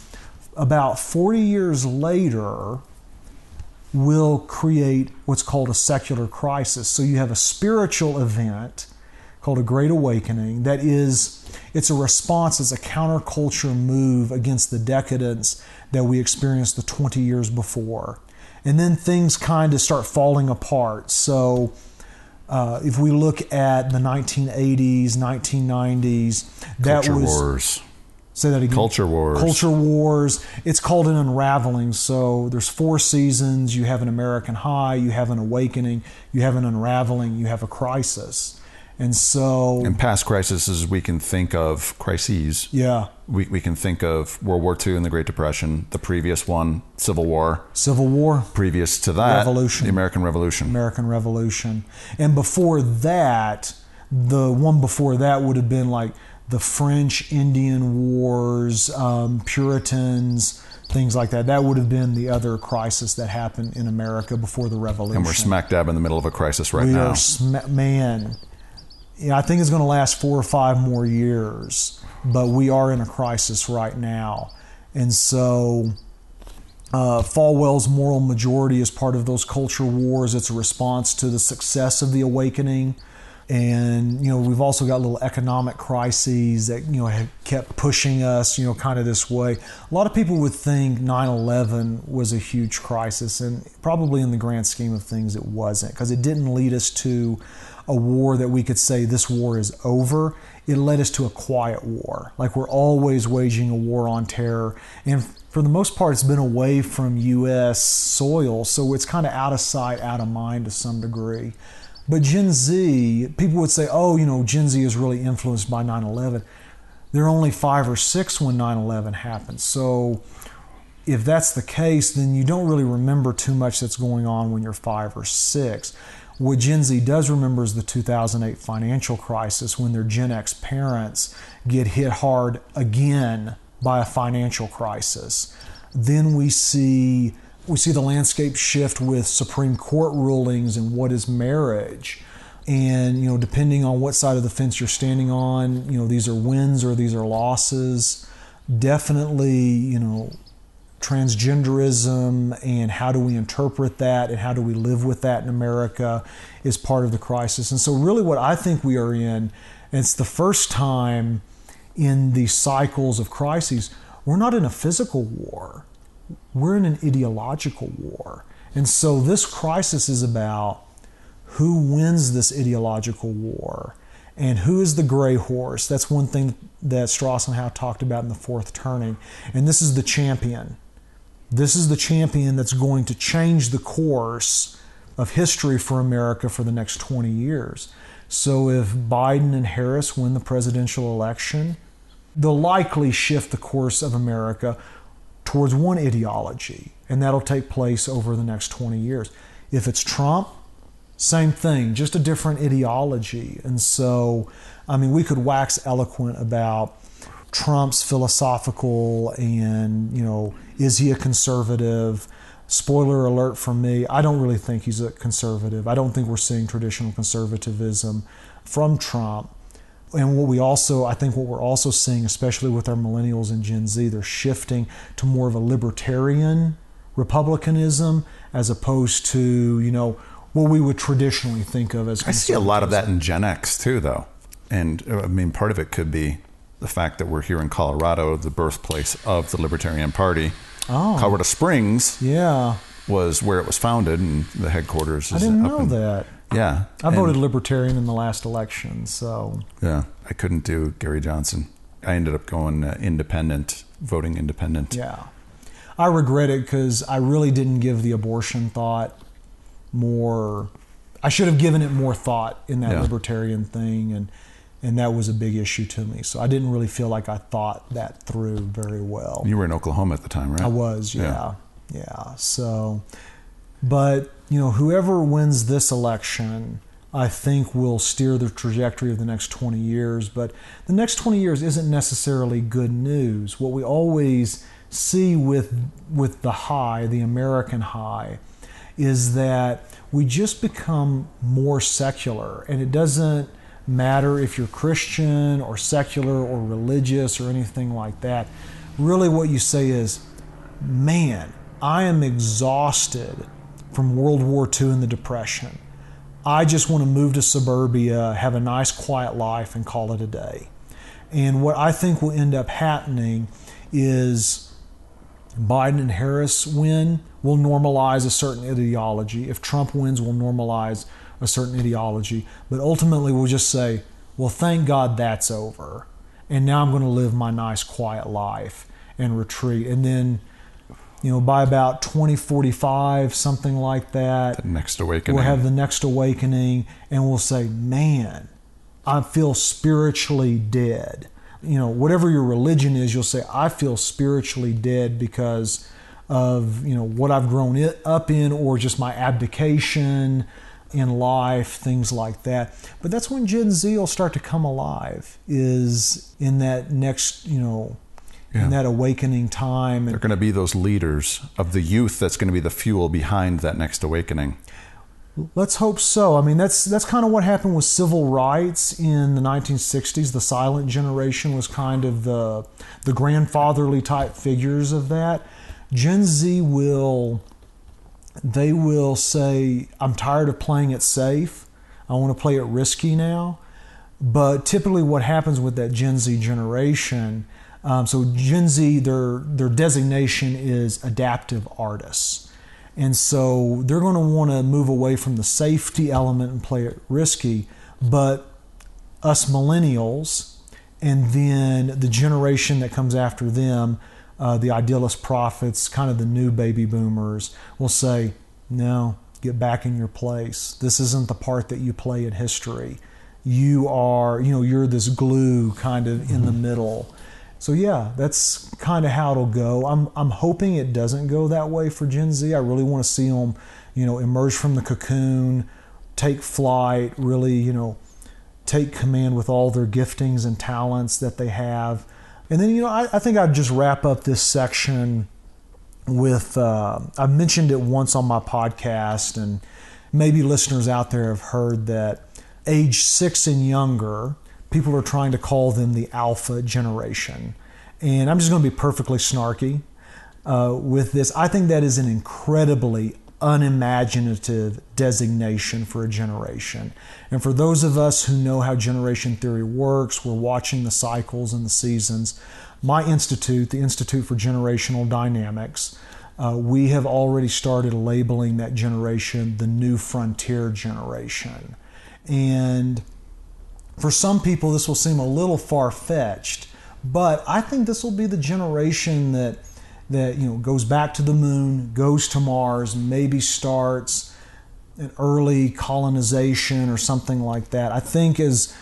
about 40 years later, will create what's called a secular crisis. So you have a spiritual event called a Great Awakening that it's a response, it's a counterculture move against the decadence that we experienced the 20 years before. And then things kind of start falling apart. So if we look at the 1980s, 1990s, that Culture was... Wars. Say that again. Culture Wars. Culture Wars. It's called an unraveling. So there's 4 seasons. You have an American high, you have an awakening, you have an unraveling, you have a crisis. And so, In past crises, we can think of crises. yeah, We can think of World War II and the Great Depression, the previous one, Civil War, Civil War, previous to that, Revolution. the American Revolution. American Revolution. And before that, the one before that would have been like the French Indian Wars, Puritans, things like that. That would have been the other crisis that happened in America before the Revolution. And we're smack dab in the middle of a crisis right we now. are man. Yeah, I think it's going to last 4 or 5 more years, but we are in a crisis right now. And so Falwell's moral majority is part of those culture wars. It's a response to the success of the awakening. And, we've also got little economic crises that, have kept pushing us, kind of this way. A lot of people would think 9/11 was a huge crisis, and probably in the grand scheme of things it wasn't, because it didn't lead us to a war that we could say this war is over. It led us to a quiet war. Like, we're always waging a war on terror. And for the most part, it's been away from U.S. soil, so it's kind of out of sight, out of mind to some degree. But Gen Z, people would say, Gen Z is really influenced by 9/11. They're only 5 or 6 when 9/11 happened. So if that's the case, then you don't really remember too much that's going on when you're 5 or 6. What Gen Z does remember is the 2008 financial crisis, when their Gen X parents get hit hard again by a financial crisis. Then we see the landscape shift with Supreme Court rulings and what is marriage. And, depending on what side of the fence you're standing on, these are wins or these are losses. Definitely, transgenderism and how do we interpret that and how do we live with that in America is part of the crisis. And so really what I think we are in, and it's the first time in these cycles of crises, we're not in a physical war. We're in an ideological war. And so this crisis is about who wins this ideological war and who is the gray horse. That's one thing that Strauss and Howe talked about in The Fourth Turning. And this is the champion. This is the champion that's going to change the course of history for America for the next 20 years. So if Biden and Harris win the presidential election, they'll likely shift the course of America towards one ideology, and that'll take place over the next 20 years. If it's Trump, same thing, just a different ideology. And so, we could wax eloquent about Trump's philosophical and, is he a conservative? Spoiler alert from me, I don't really think he's a conservative. I don't think we're seeing traditional conservatism from Trump. And what we're also seeing, especially with our millennials and Gen Z, they're shifting to more of a libertarian republicanism as opposed to, what we would traditionally think of as I see a lot of that in Gen X too, though. And part of it could be the fact that we're here in Colorado, the birthplace of the Libertarian Party. Oh. Colorado Springs Yeah. was where it was founded, and the headquarters is I didn't up know in, that. Yeah. I voted Libertarian in the last election, so. Yeah. I couldn't do Gary Johnson. I ended up going independent, voting independent. Yeah. I regret it because I really didn't give the abortion thought more. I should have given it more thought in that libertarian thing, and that was a big issue to me. So I didn't really feel like I thought that through very well. You were in Oklahoma at the time, right? I was, yeah. So, but, whoever wins this election, I think will steer the trajectory of the next 20 years. But the next 20 years isn't necessarily good news. What we always see with the high, the American high, is that we just become more secular. And it doesn't matter if you're Christian or secular or religious or anything like that. Really what you say is, man, I am exhausted from World War II and the Depression. I just want to move to suburbia, have a nice quiet life, and call it a day. And what I think will end up happening is Biden and Harris win, will normalize a certain ideology. If Trump wins, we'll normalize a certain ideology. But ultimately, we'll just say, well, thank God that's over. And now I'm going to live my nice, quiet life and retreat. And then, by about 2045, something like that, The next awakening. we'll have the next awakening, and we'll say, man, I feel spiritually dead. You know, whatever your religion is, you'll say, I feel spiritually dead because of, you know, what I've grown up in, or just my abdication in life, things like that. But that's when Gen Z will start to come alive, is in that next, you know, in that awakening time. They're going to be those leaders of the youth that's going to be the fuel behind that next awakening. Let's hope so. I mean, that's kind of what happened with civil rights in the 1960s. The silent generation was kind of the grandfatherly type figures of that. Gen Z will say, I'm tired of playing it safe. I want to play it risky now. But typically what happens with that Gen Z generation, so Gen Z, their designation is adaptive artists. And so they're going to want to move away from the safety element and play it risky. But us millennials, and then the generation that comes after them, the idealist prophets, kind of the new baby boomers, will say, no, get back in your place. This isn't the part that you play in history. You are, you know, you're this glue kind of in the middle. So yeah, that's kind of how it'll go. I'm hoping it doesn't go that way for Gen Z. I really want to see them, you know, emerge from the cocoon, take flight, really, you know, take command with all their giftings and talents that they have. And then, you know, I think I'd just wrap up this section with, I've mentioned it once on my podcast, and maybe listeners out there have heard that age 6 and younger, people are trying to call them the alpha generation. And I'm just going to be perfectly snarky with this. I think that is an incredibly unimaginative designation for a generation. And for those of us who know how generation theory works, we're watching the cycles and the seasons. My institute, the Institute for Generational Dynamics, we have already started labeling that generation the new frontier generation. And for some people, this will seem a little far-fetched, but I think this will be the generation that you know, goes back to the moon, goes to Mars, maybe starts an early colonization or something like that. I think as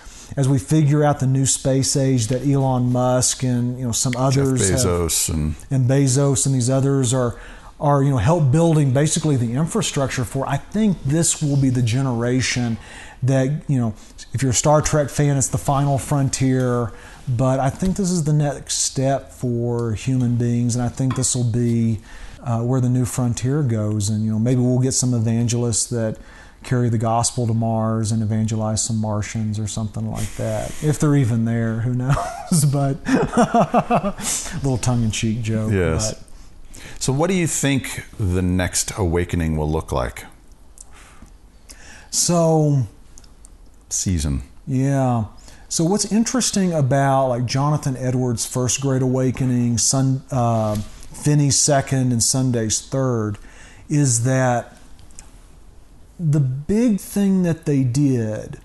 we figure out the new space age that Elon Musk and, you know, some others, Jeff Bezos and Bezos and these others are you know, help building basically the infrastructure for, I think this will be the generation that, you know, if you're a Star Trek fan, it's the final frontier. But I think this is the next step for human beings, and I think this will be where the new frontier goes. And, you know, maybe we'll get some evangelists that carry the gospel to Mars and evangelize some Martians or something like that. If they're even there, who knows? But a little tongue-in-cheek joke. Yes. But. So what do you think the next awakening will look like? Season. Yeah. So what's interesting about like Jonathan Edwards' First Great Awakening, Finney's Second, and Sunday's Third, is that the big thing that they did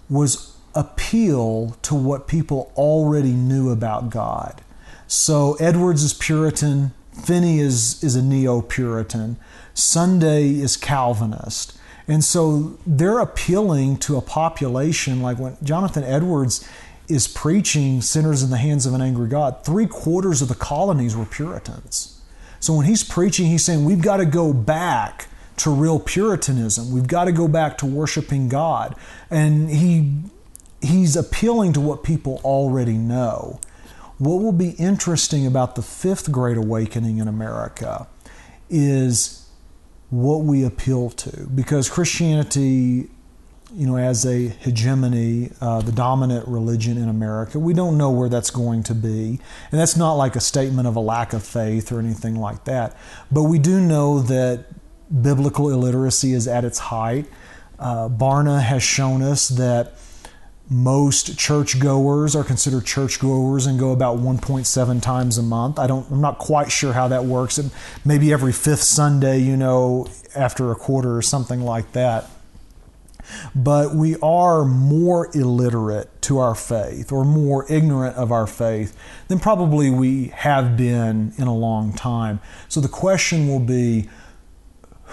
was appeal to what people already knew about God. So Edwards is Puritan, Finney is a Neo-Puritan, Sunday is Calvinist. And so they're appealing to a population, like when Jonathan Edwards is preaching Sinners in the Hands of an Angry God, 3/4 of the colonies were Puritans. So when he's preaching, he's saying we've got to go back to real Puritanism. We've got to go back to worshiping God. And he's appealing to what people already know. What will be interesting about the Fifth Great Awakening in America is what we appeal to, because Christianity, you know, as a hegemony, the dominant religion in America, we don't know where that's going to be. And that's not like a statement of a lack of faith or anything like that. But we do know that biblical illiteracy is at its height. Barna has shown us that most churchgoers are considered churchgoers and go about 1.7 times a month. I'm not quite sure how that works. Maybe every fifth Sunday, you know, after a quarter or something like that. But we are more illiterate to our faith, or more ignorant of our faith, than probably we have been in a long time. So the question will be,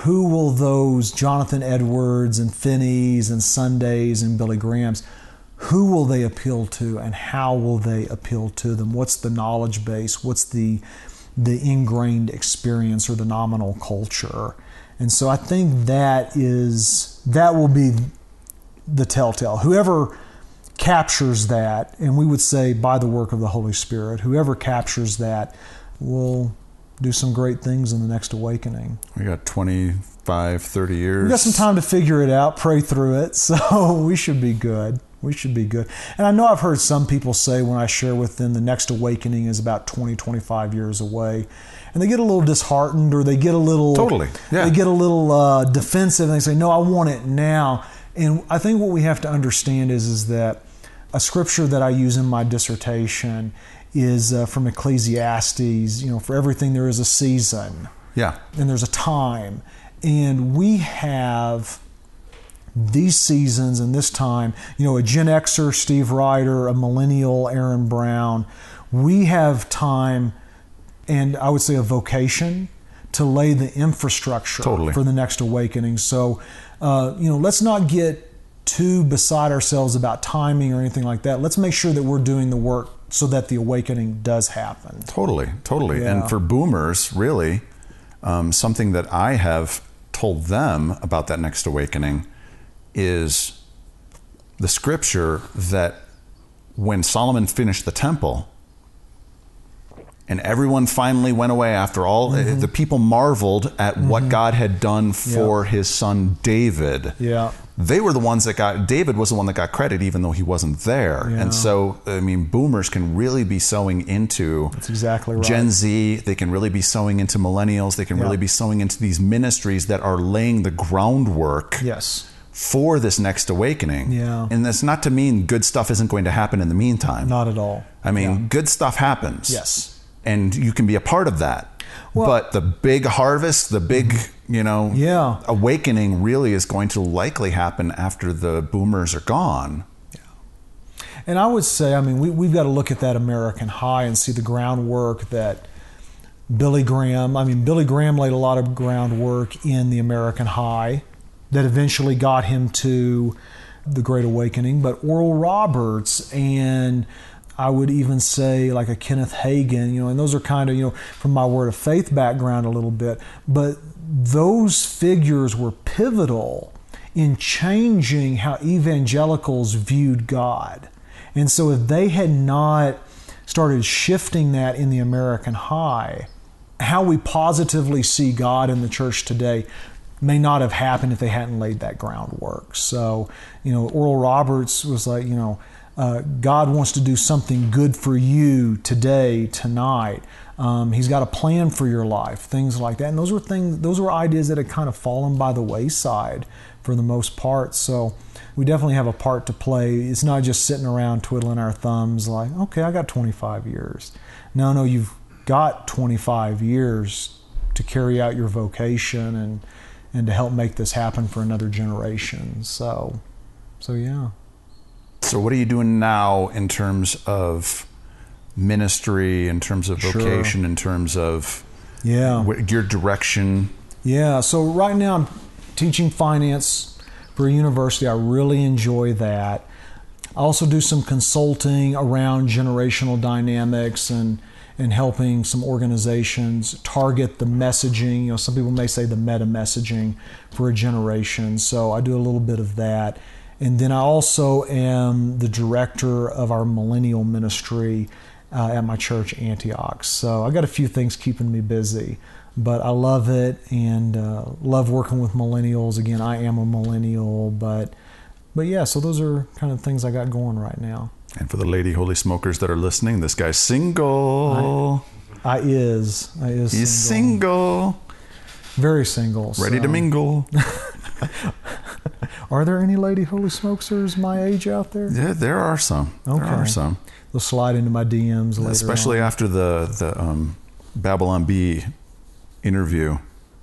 who will those Jonathan Edwards and Finneys and Sundays and Billy Grahams, who will they appeal to and how will they appeal to them? What's the knowledge base? What's the ingrained experience or the nominal culture? And so I think that will be the telltale. Whoever captures that, and we would say by the work of the Holy Spirit, whoever captures that will do some great things in the next awakening. We got 25, 30 years. We got some time to figure it out, pray through it, so we should be good. We should be good. And I know I've heard some people say when I share with them the next awakening is about 20, 25 years away, and they get a little disheartened or they get a little... Totally, yeah. They get a little defensive and they say, no, I want it now. And I think what we have to understand is that a scripture that I use in my dissertation is from Ecclesiastes. For everything there is a season. Yeah. And there's a time. And we have these seasons and this time, a Gen Xer, Steve Ryder, a millennial, Aaron Brown. We have time, and I would say a vocation, to lay the infrastructure for the next awakening. So, let's not get too beside ourselves about timing or anything like that. Let's make sure that we're doing the work so that the awakening does happen. Totally. Yeah. And for boomers, really, something that I have told them about that next awakening is the scripture that when Solomon finished the temple and everyone finally went away after all, the people marveled at what God had done for his son David. Yeah. They were the ones that David was the one that got credit even though he wasn't there. Yeah. And so, boomers can really be sowing into That's exactly right. Gen Z. They can really be sowing into millennials. They can really be sowing into these ministries that are laying the groundwork for this next awakening. Yeah. And that's not to mean good stuff isn't going to happen in the meantime. Not at all. Good stuff happens. Yes. And you can be a part of that. Well, but the big harvest, the big, awakening really is going to likely happen after the boomers are gone. Yeah. And I would say, we've got to look at that American high and see the groundwork that Billy Graham laid a lot of groundwork in the American high that eventually got him to the Great Awakening. But Oral Roberts and I would even say like a Kenneth Hagin, and those are kind of, from my Word of Faith background a little bit, but those figures were pivotal in changing how evangelicals viewed God. And so if they had not started shifting that in the American high, how we positively see God in the church today may not have happened if they hadn't laid that groundwork. So, Oral Roberts was like, God wants to do something good for you today, tonight. He's got a plan for your life, things like that. And those were ideas that had kind of fallen by the wayside for the most part. So we definitely have a part to play. It's not just sitting around twiddling our thumbs like, okay, I got 25 years. No, you've got 25 years to carry out your vocation and to help make this happen for another generation. So yeah. So what are you doing now in terms of ministry, in terms of vocation, in terms of your direction? Yeah, so right now I'm teaching finance for a university. I really enjoy that. I also do some consulting around generational dynamics and helping some organizations target the messaging. Some people may say the meta messaging for a generation. So I do a little bit of that. And then I also am the director of our millennial ministry at my church, Antioch. So I got a few things keeping me busy, but I love it and love working with millennials. Again, I am a millennial, but yeah, so those are kind of things I got going right now. And for the lady holy smokers that are listening, this guy's single. He's single. Very single. Ready to mingle. Are there any lady holy smokers my age out there? Yeah, there are some. Okay. There are some. They'll slide into my DMs later. Especially on. after the Babylon Bee interview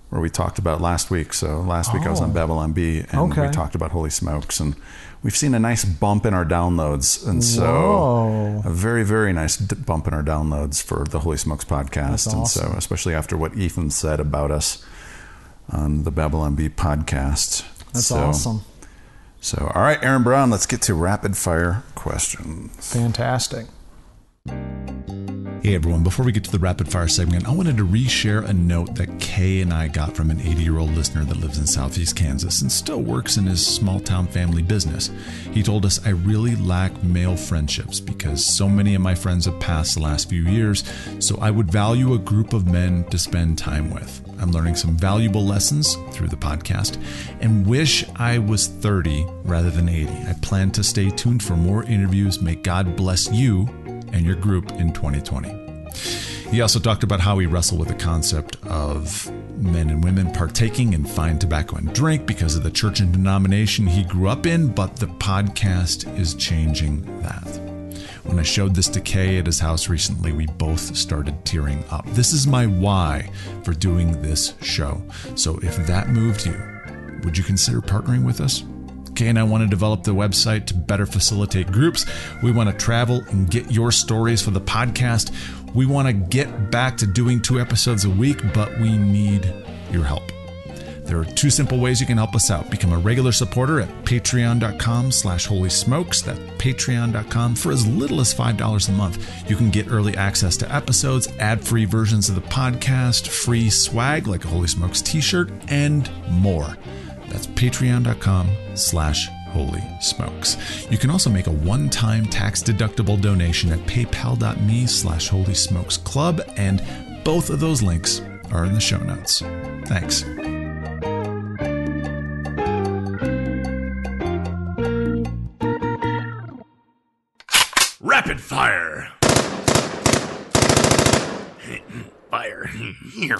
where we talked about last week. So last week I was on Babylon Bee and we talked about holy smokes, and we've seen a nice bump in our downloads. And so a very, very nice bump in our downloads for the Holy Smokes podcast. That's awesome. And so especially after what Ethan said about us on the Babylon Bee podcast. That's awesome. So, all right, Aaron Brown, let's get to rapid fire questions. Fantastic. Hey everyone, before we get to the rapid fire segment, I wanted to reshare a note that Kay and I got from an 80-year-old listener that lives in Southeast Kansas and still works in his small town family business. He told us, I really lack male friendships because so many of my friends have passed the last few years, so I would value a group of men to spend time with. I'm learning some valuable lessons through the podcast and wish I was 30 rather than 80. I plan to stay tuned for more interviews. May God bless you and your group in 2020. He also talked about how he wrestled with the concept of men and women partaking in fine tobacco and drink because of the church and denomination he grew up in, but the podcast is changing that. When I showed this to Kay at his house recently, we both started tearing up. This is my why for doing this show. So if that moved you, would you consider partnering with us? Kay and I want to develop the website to better facilitate groups. We want to travel and get your stories for the podcast. We want to get back to doing 2 episodes a week, but we need your help. There are 2 simple ways you can help us out. Become a regular supporter at patreon.com/holysmokes. That's patreon.com. For as little as $5 a month, you can get early access to episodes, ad-free versions of the podcast, free swag like a Holy Smokes t-shirt, and more. That's patreon.com/holysmokes. You can also make a one-time tax-deductible donation at paypal.me/holysmokesclub, and both of those links are in the show notes. Thanks. Rapid fire. Fire. Here.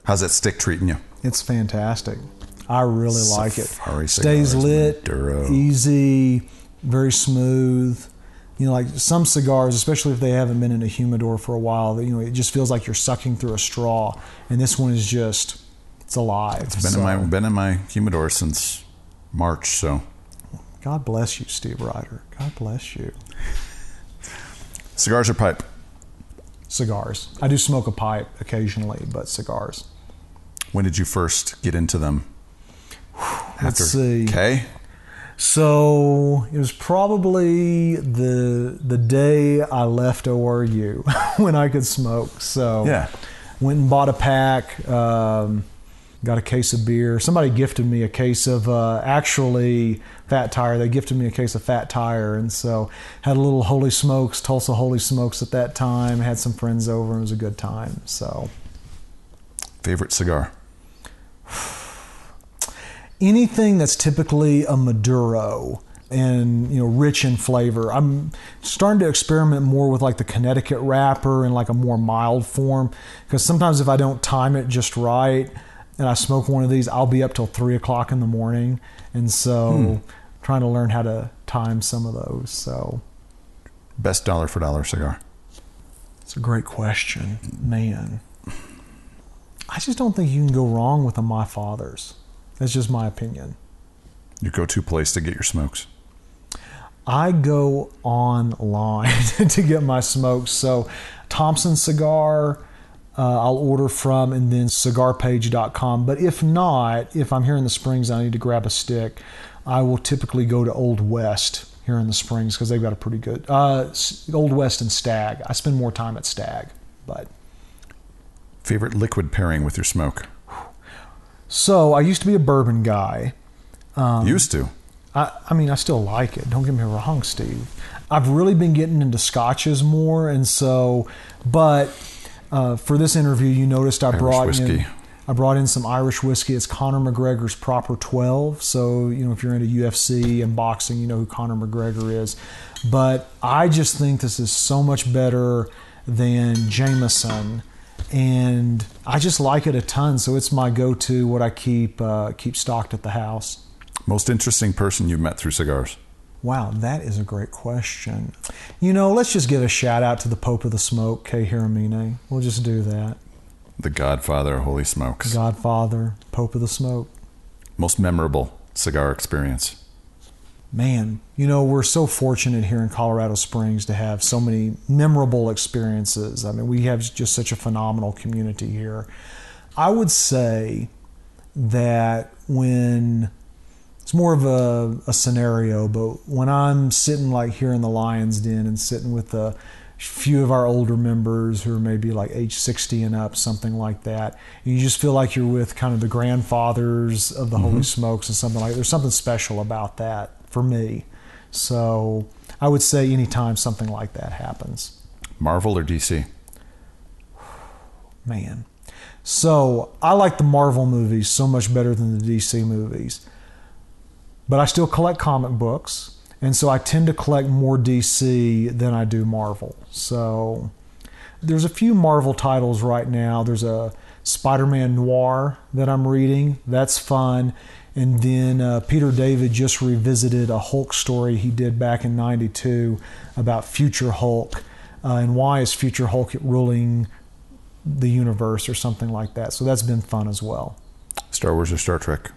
How's that stick treating you? It's fantastic. I really like it. Safari Stays Cigars, lit, Maduro. easy, very smooth. You know, like some cigars, especially if they haven't been in a humidor for a while, you know, it just feels like you're sucking through a straw. And this one is just, it's alive. It's been in my humidor since March, so. God bless you, Steve Ryder. God bless you. Cigars or pipe? Cigars. I do smoke a pipe occasionally, but cigars. When did you first get into them? Let's see. Okay. So it was probably the day I left ORU when I could smoke. So Yeah. went and bought a pack, got a case of beer. Somebody gifted me a case of actually Fat Tire. They gifted me a case of Fat Tire, and so had a little Holy Smokes, Tulsa Holy Smokes at that time. Had some friends over, and it was a good time. So Favorite cigar? anything that's typically a Maduro and, you know, rich in flavor. I'm starting to experiment more with like the Connecticut wrapper and like a more mild form, because sometimes if I don't time it just right and I smoke one of these, I'll be up till 3 o'clock in the morning. And so trying to learn how to time some of those. So Best dollar for dollar cigar? it's a great question, man. I just don't think you can go wrong with a My Father's. That's just my opinion. Your go-to place to get your smokes? I go online to get my smokes. So Thompson Cigar, I'll order from, and then cigarpage.com. But if not, if I'm here in the Springs, I need to grab a stick, I will typically go to Old West here in the Springs because they've got a pretty good, Old West and Stag. I spend more time at Stag, but. Favorite liquid pairing with your smoke? So I used to be a bourbon guy. Used to? I mean, I still like it. Don't get me wrong, Steve. I've really been getting into scotches more, and so, but for this interview, you noticed I brought in some Irish whiskey. It's Conor McGregor's Proper 12. So, you know, if you're into UFC and boxing, you know who Conor McGregor is. But I just think this is so much better than Jameson, and I just like it a ton. So it's my go-to, what I keep stocked at the house. Most interesting person you've met through cigars? Wow, that is a great question. You know, let's just give a shout out to the Pope of the Smoke, Kay Hiramine. We'll just do that. The Godfather of Holy Smokes. Godfather, Pope of the Smoke. Most memorable cigar experience? Man, you know, we're so fortunate here in Colorado Springs to have so many memorable experiences. I mean, we have just such a phenomenal community here. I would say that when it's more of a scenario. But when I'm sitting like here in the Lion's Den and sitting with a few of our older members who are maybe like age 60 and up, something like that, and you just feel like you're with kind of the grandfathers of the Holy Smokes and something like that. There's something special about that for me. So I would say anytime something like that happens. Marvel or DC? Man. So I like the Marvel movies so much better than the DC movies. But I still collect comic books. And so I tend to collect more DC than I do Marvel. So there's a few Marvel titles right now. There's a Spider-Man Noir that I'm reading. That's fun. And then Peter David just revisited a Hulk story he did back in '92 about Future Hulk. And why is Future Hulk ruling the universe or something like that. So that's been fun as well. Star Wars or Star Trek?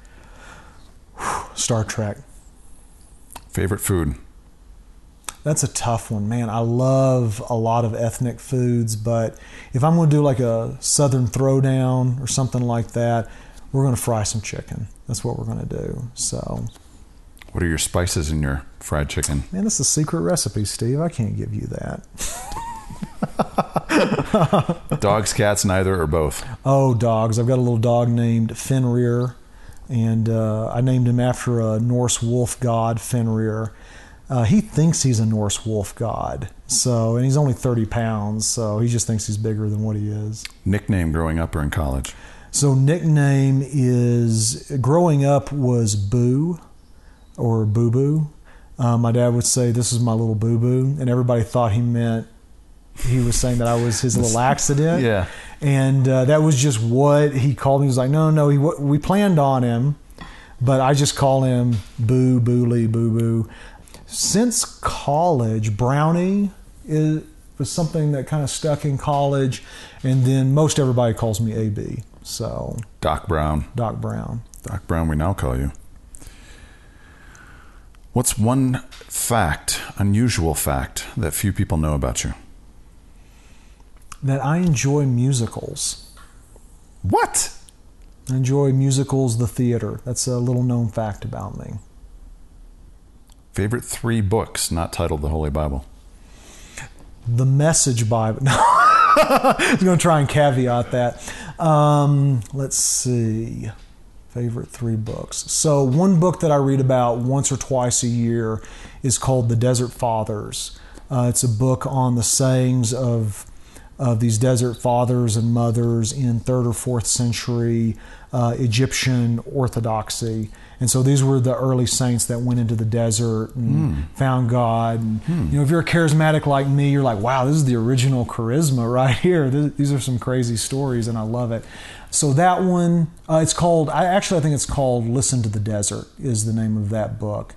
Star Trek. Favorite food? That's a tough one, man. I love a lot of ethnic foods, but if I'm going to do like a Southern throwdown or something like that, we're going to fry some chicken. That's what we're going to do. So, what are your spices in your fried chicken? Man, that's a secret recipe, Steve. I can't give you that. Dogs, cats, neither, or both? Oh, dogs. I've got a little dog named Fenrir, and I named him after a Norse wolf god, Fenrir. He thinks he's a Norse wolf god, and he's only 30 pounds, so he just thinks he's bigger than what he is. Nickname growing up or in college? So nickname is, growing up was Boo, or Boo Boo. My dad would say, "This is my little Boo Boo," and everybody thought he was saying that I was his little accident. Yeah. And that was just what he called me. He was like, no, we planned on him, but I just call him Boo, Booly, Boo Boo. Since college, Brownie was something that kind of stuck in college, and then most everybody calls me AB. So Doc Brown. Doc Brown. Doc Brown, we now call you. What's one unusual fact, that few people know about you? That I enjoy musicals. What? I enjoy musicals, the theater. That's a little known fact about me. Favorite 3 books not titled the Holy Bible? The Message Bible. No. I was going to try and caveat that. Let's see. Favorite 3 books. So one book that I read about once or twice a year is called The Desert Fathers. It's a book on the sayings of these desert fathers and mothers in 3rd or 4th century Egyptian orthodoxy. And so these were the early saints that went into the desert and found God. And, if you're a charismatic like me, you're like, wow, this is the original charisma right here. These are some crazy stories, and I love it. So that one, it's called, I think it's called Listen to the Desert is the name of that book.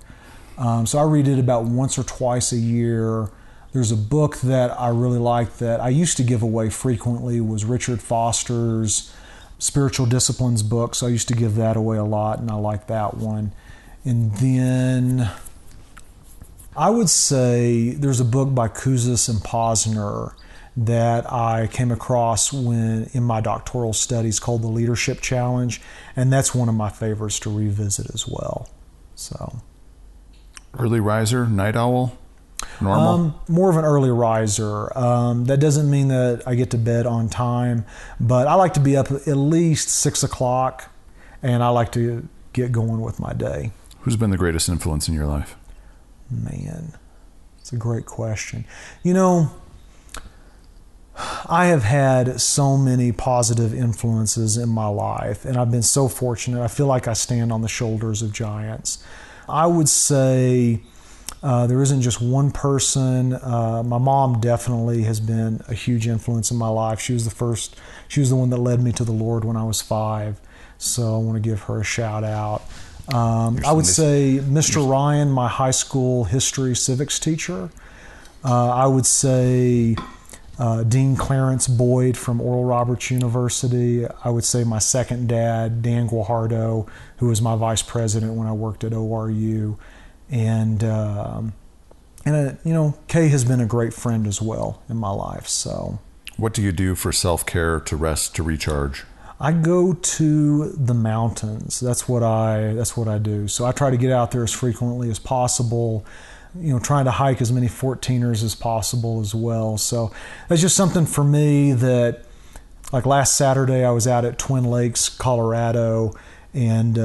So I read it about once or twice a year. There's a book that I really like that I used to give away frequently, was Richard Foster's Spiritual Disciplines book. So I used to give that away a lot, and I like that one. And then I would say there's a book by Kouzes and Posner that I came across when in my doctoral studies called The Leadership Challenge, and that's one of my favorites to revisit as well. So, early riser, night owl? Normal? More of an early riser. That doesn't mean that I get to bed on time, but I like to be up at least 6 o'clock, and I like to get going with my day. Who's been the greatest influence in your life? Man, it's a great question. I have had so many positive influences in my life, and I've been so fortunate. I feel like I stand on the shoulders of giants. I would say there isn't just one person. My mom definitely has been a huge influence in my life. She was the one that led me to the Lord when I was 5. So I want to give her a shout out. I would say Mr. Ryan, my high school history civics teacher. I would say Dean Clarence Boyd from Oral Roberts University. I would say my second dad, Dan Guajardo, who was my vice president when I worked at ORU. And Kay has been a great friend as well in my life. So, what do you do for self-care, to rest, to recharge? I go to the mountains. That's what I do. So I try to get out there as frequently as possible, trying to hike as many 14ers as possible as well. So that's just something for me that, like last Saturday, I was out at Twin Lakes, Colorado, and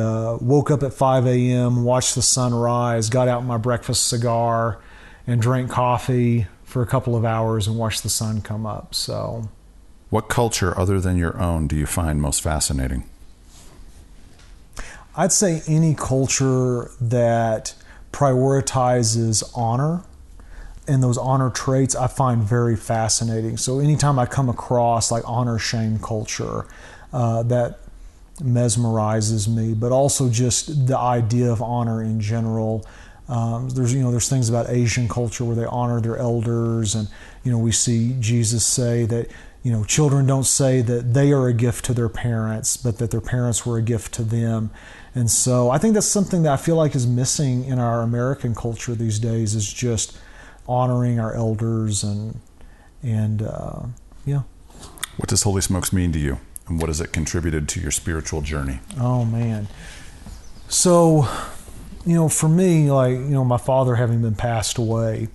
woke up at 5 a.m., watched the sunrise, got out my breakfast cigar, and drank coffee for a couple of hours and watched the sun come up. So, what culture other than your own do you find most fascinating? I'd say any culture that prioritizes honor, and those honor traits I find very fascinating. So anytime I come across like honor-shame culture, that mesmerizes me, but also just the idea of honor in general. There's things about Asian culture where they honor their elders, and we see Jesus say that children don't say that they are a gift to their parents, but that their parents were a gift to them. And so I think that's something that I feel like is missing in our American culture these days, is just honoring our elders and yeah. What does Holy Smokes mean to you, and what has it contributed to your spiritual journey? Oh man. So, for me, my father having been passed away,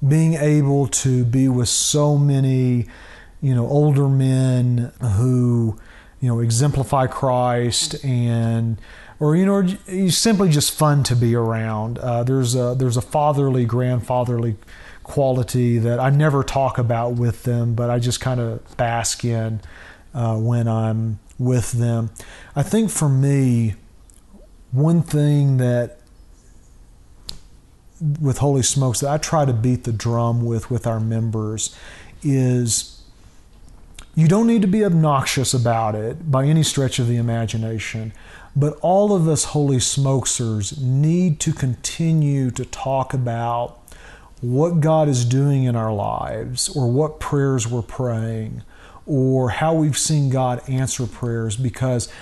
being able to be with so many, older men who, exemplify Christ or he's simply just fun to be around. There's a fatherly, grandfatherly quality that I never talk about with them, but I just kind of bask in when I'm with them. I think for me, one thing that with Holy Smokes that I try to beat the drum with our members is you don't need to be obnoxious about it by any stretch of the imagination, but all of us Holy Smokesers need to continue to talk about what God is doing in our lives, or what prayers we're praying, or how we've seen God answer prayers, because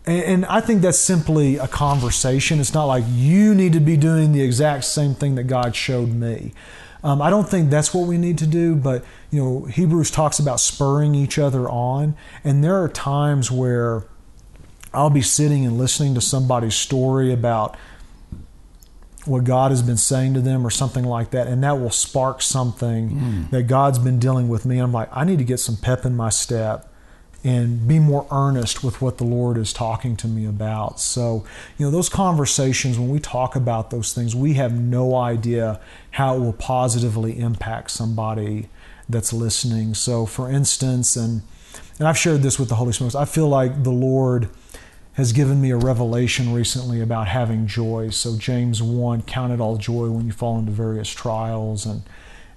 and I think that's simply a conversation. It's not like you need to be doing the exact same thing that God showed me. I don't think that's what we need to do, but Hebrews talks about spurring each other on, and there are times where I'll be sitting and listening to somebody's story about what God has been saying to them or something like that, and that will spark something that God's been dealing with me. I'm like, I need to get some pep in my step and be more earnest with what the Lord is talking to me about. So, those conversations, when we talk about those things, we have no idea how it will positively impact somebody that's listening. So, for instance, and I've shared this with the Holy Smokes, I feel like the Lord has given me a revelation recently about having joy. So James 1, count it all joy when you fall into various trials. And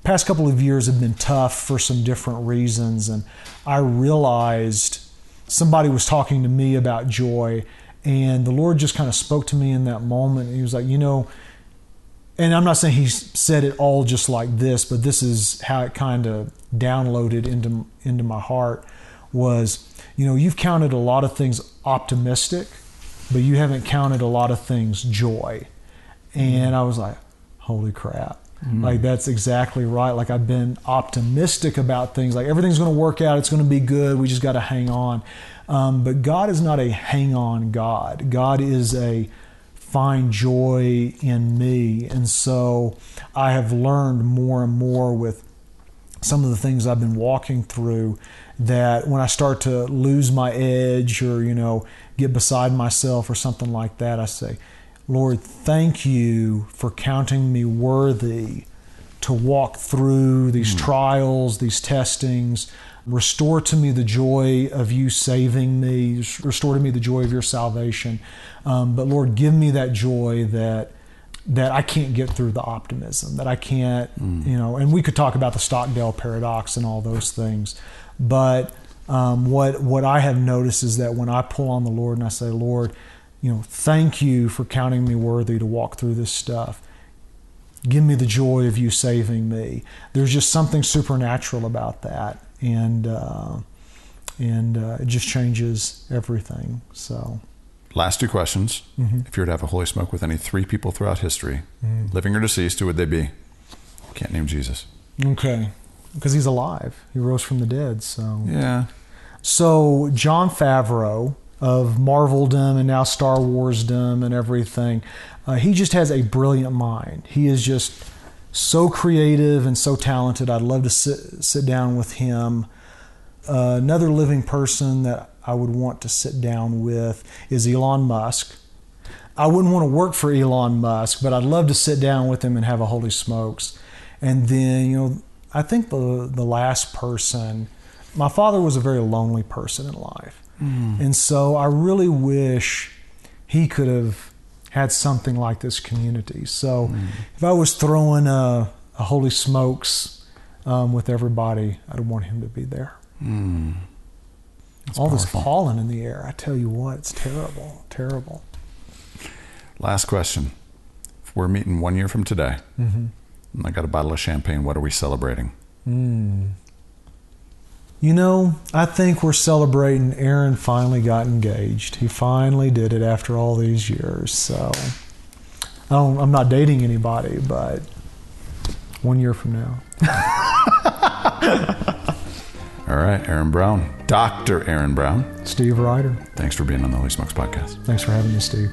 past couple of years have been tough for some different reasons, and I realized somebody was talking to me about joy, and the Lord just kind of spoke to me in that moment. He was like, and I'm not saying He said it all just like this, but this is how it kind of downloaded into my heart was, you've counted a lot of things optimistic, but you haven't counted a lot of things joy. And I was like, holy crap. Like, that's exactly right. Like, I've been optimistic about things. Like, everything's going to work out. It's going to be good. We just got to hang on. But God is not a hang-on God. God is a find joy in me. And so I have learned more and more with some of the things I've been walking through that when I start to lose my edge or, get beside myself or something like that, I say, Lord, thank you for counting me worthy to walk through these trials, these testings. Restore to me the joy of you saving me. Restore to me the joy of your salvation. But Lord, give me that joy that I can't get through the optimism, that I can't, and we could talk about the Stockdale paradox and all those things. But what I have noticed is that when I pull on the Lord and I say, Lord, thank you for counting me worthy to walk through this stuff. Give me the joy of you saving me. There's just something supernatural about that. And it just changes everything. So, last two questions. If you were to have a Holy Smoke with any three people throughout history, living or deceased, who would they be? Can't name Jesus. Okay. Because He's alive. He rose from the dead. So yeah. So Jon Favreau of Marveldom and now Star Warsdom and everything, he just has a brilliant mind. He is just so creative and so talented. I'd love to sit down with him. Another living person that I would want to sit down with is Elon Musk. I wouldn't want to work for Elon Musk, but I'd love to sit down with him and have a holy smokes. And then, I think the last person, my father was a very lonely person in life. And so I really wish he could have had something like this community. So if I was throwing a holy smokes with everybody, I'd want him to be there. All this pollen in the air, I tell you what, it's terrible, terrible. Last question. If we're meeting 1 year from today, and I got a bottle of champagne, what are we celebrating? I think we're celebrating Aaron finally got engaged. He finally did it after all these years. So I'm not dating anybody, but 1 year from now. All right, Aaron Brown. Dr. Aaron Brown. Steve Ryder. Thanks for being on the Holy Smokes podcast. Thanks for having me, Steve.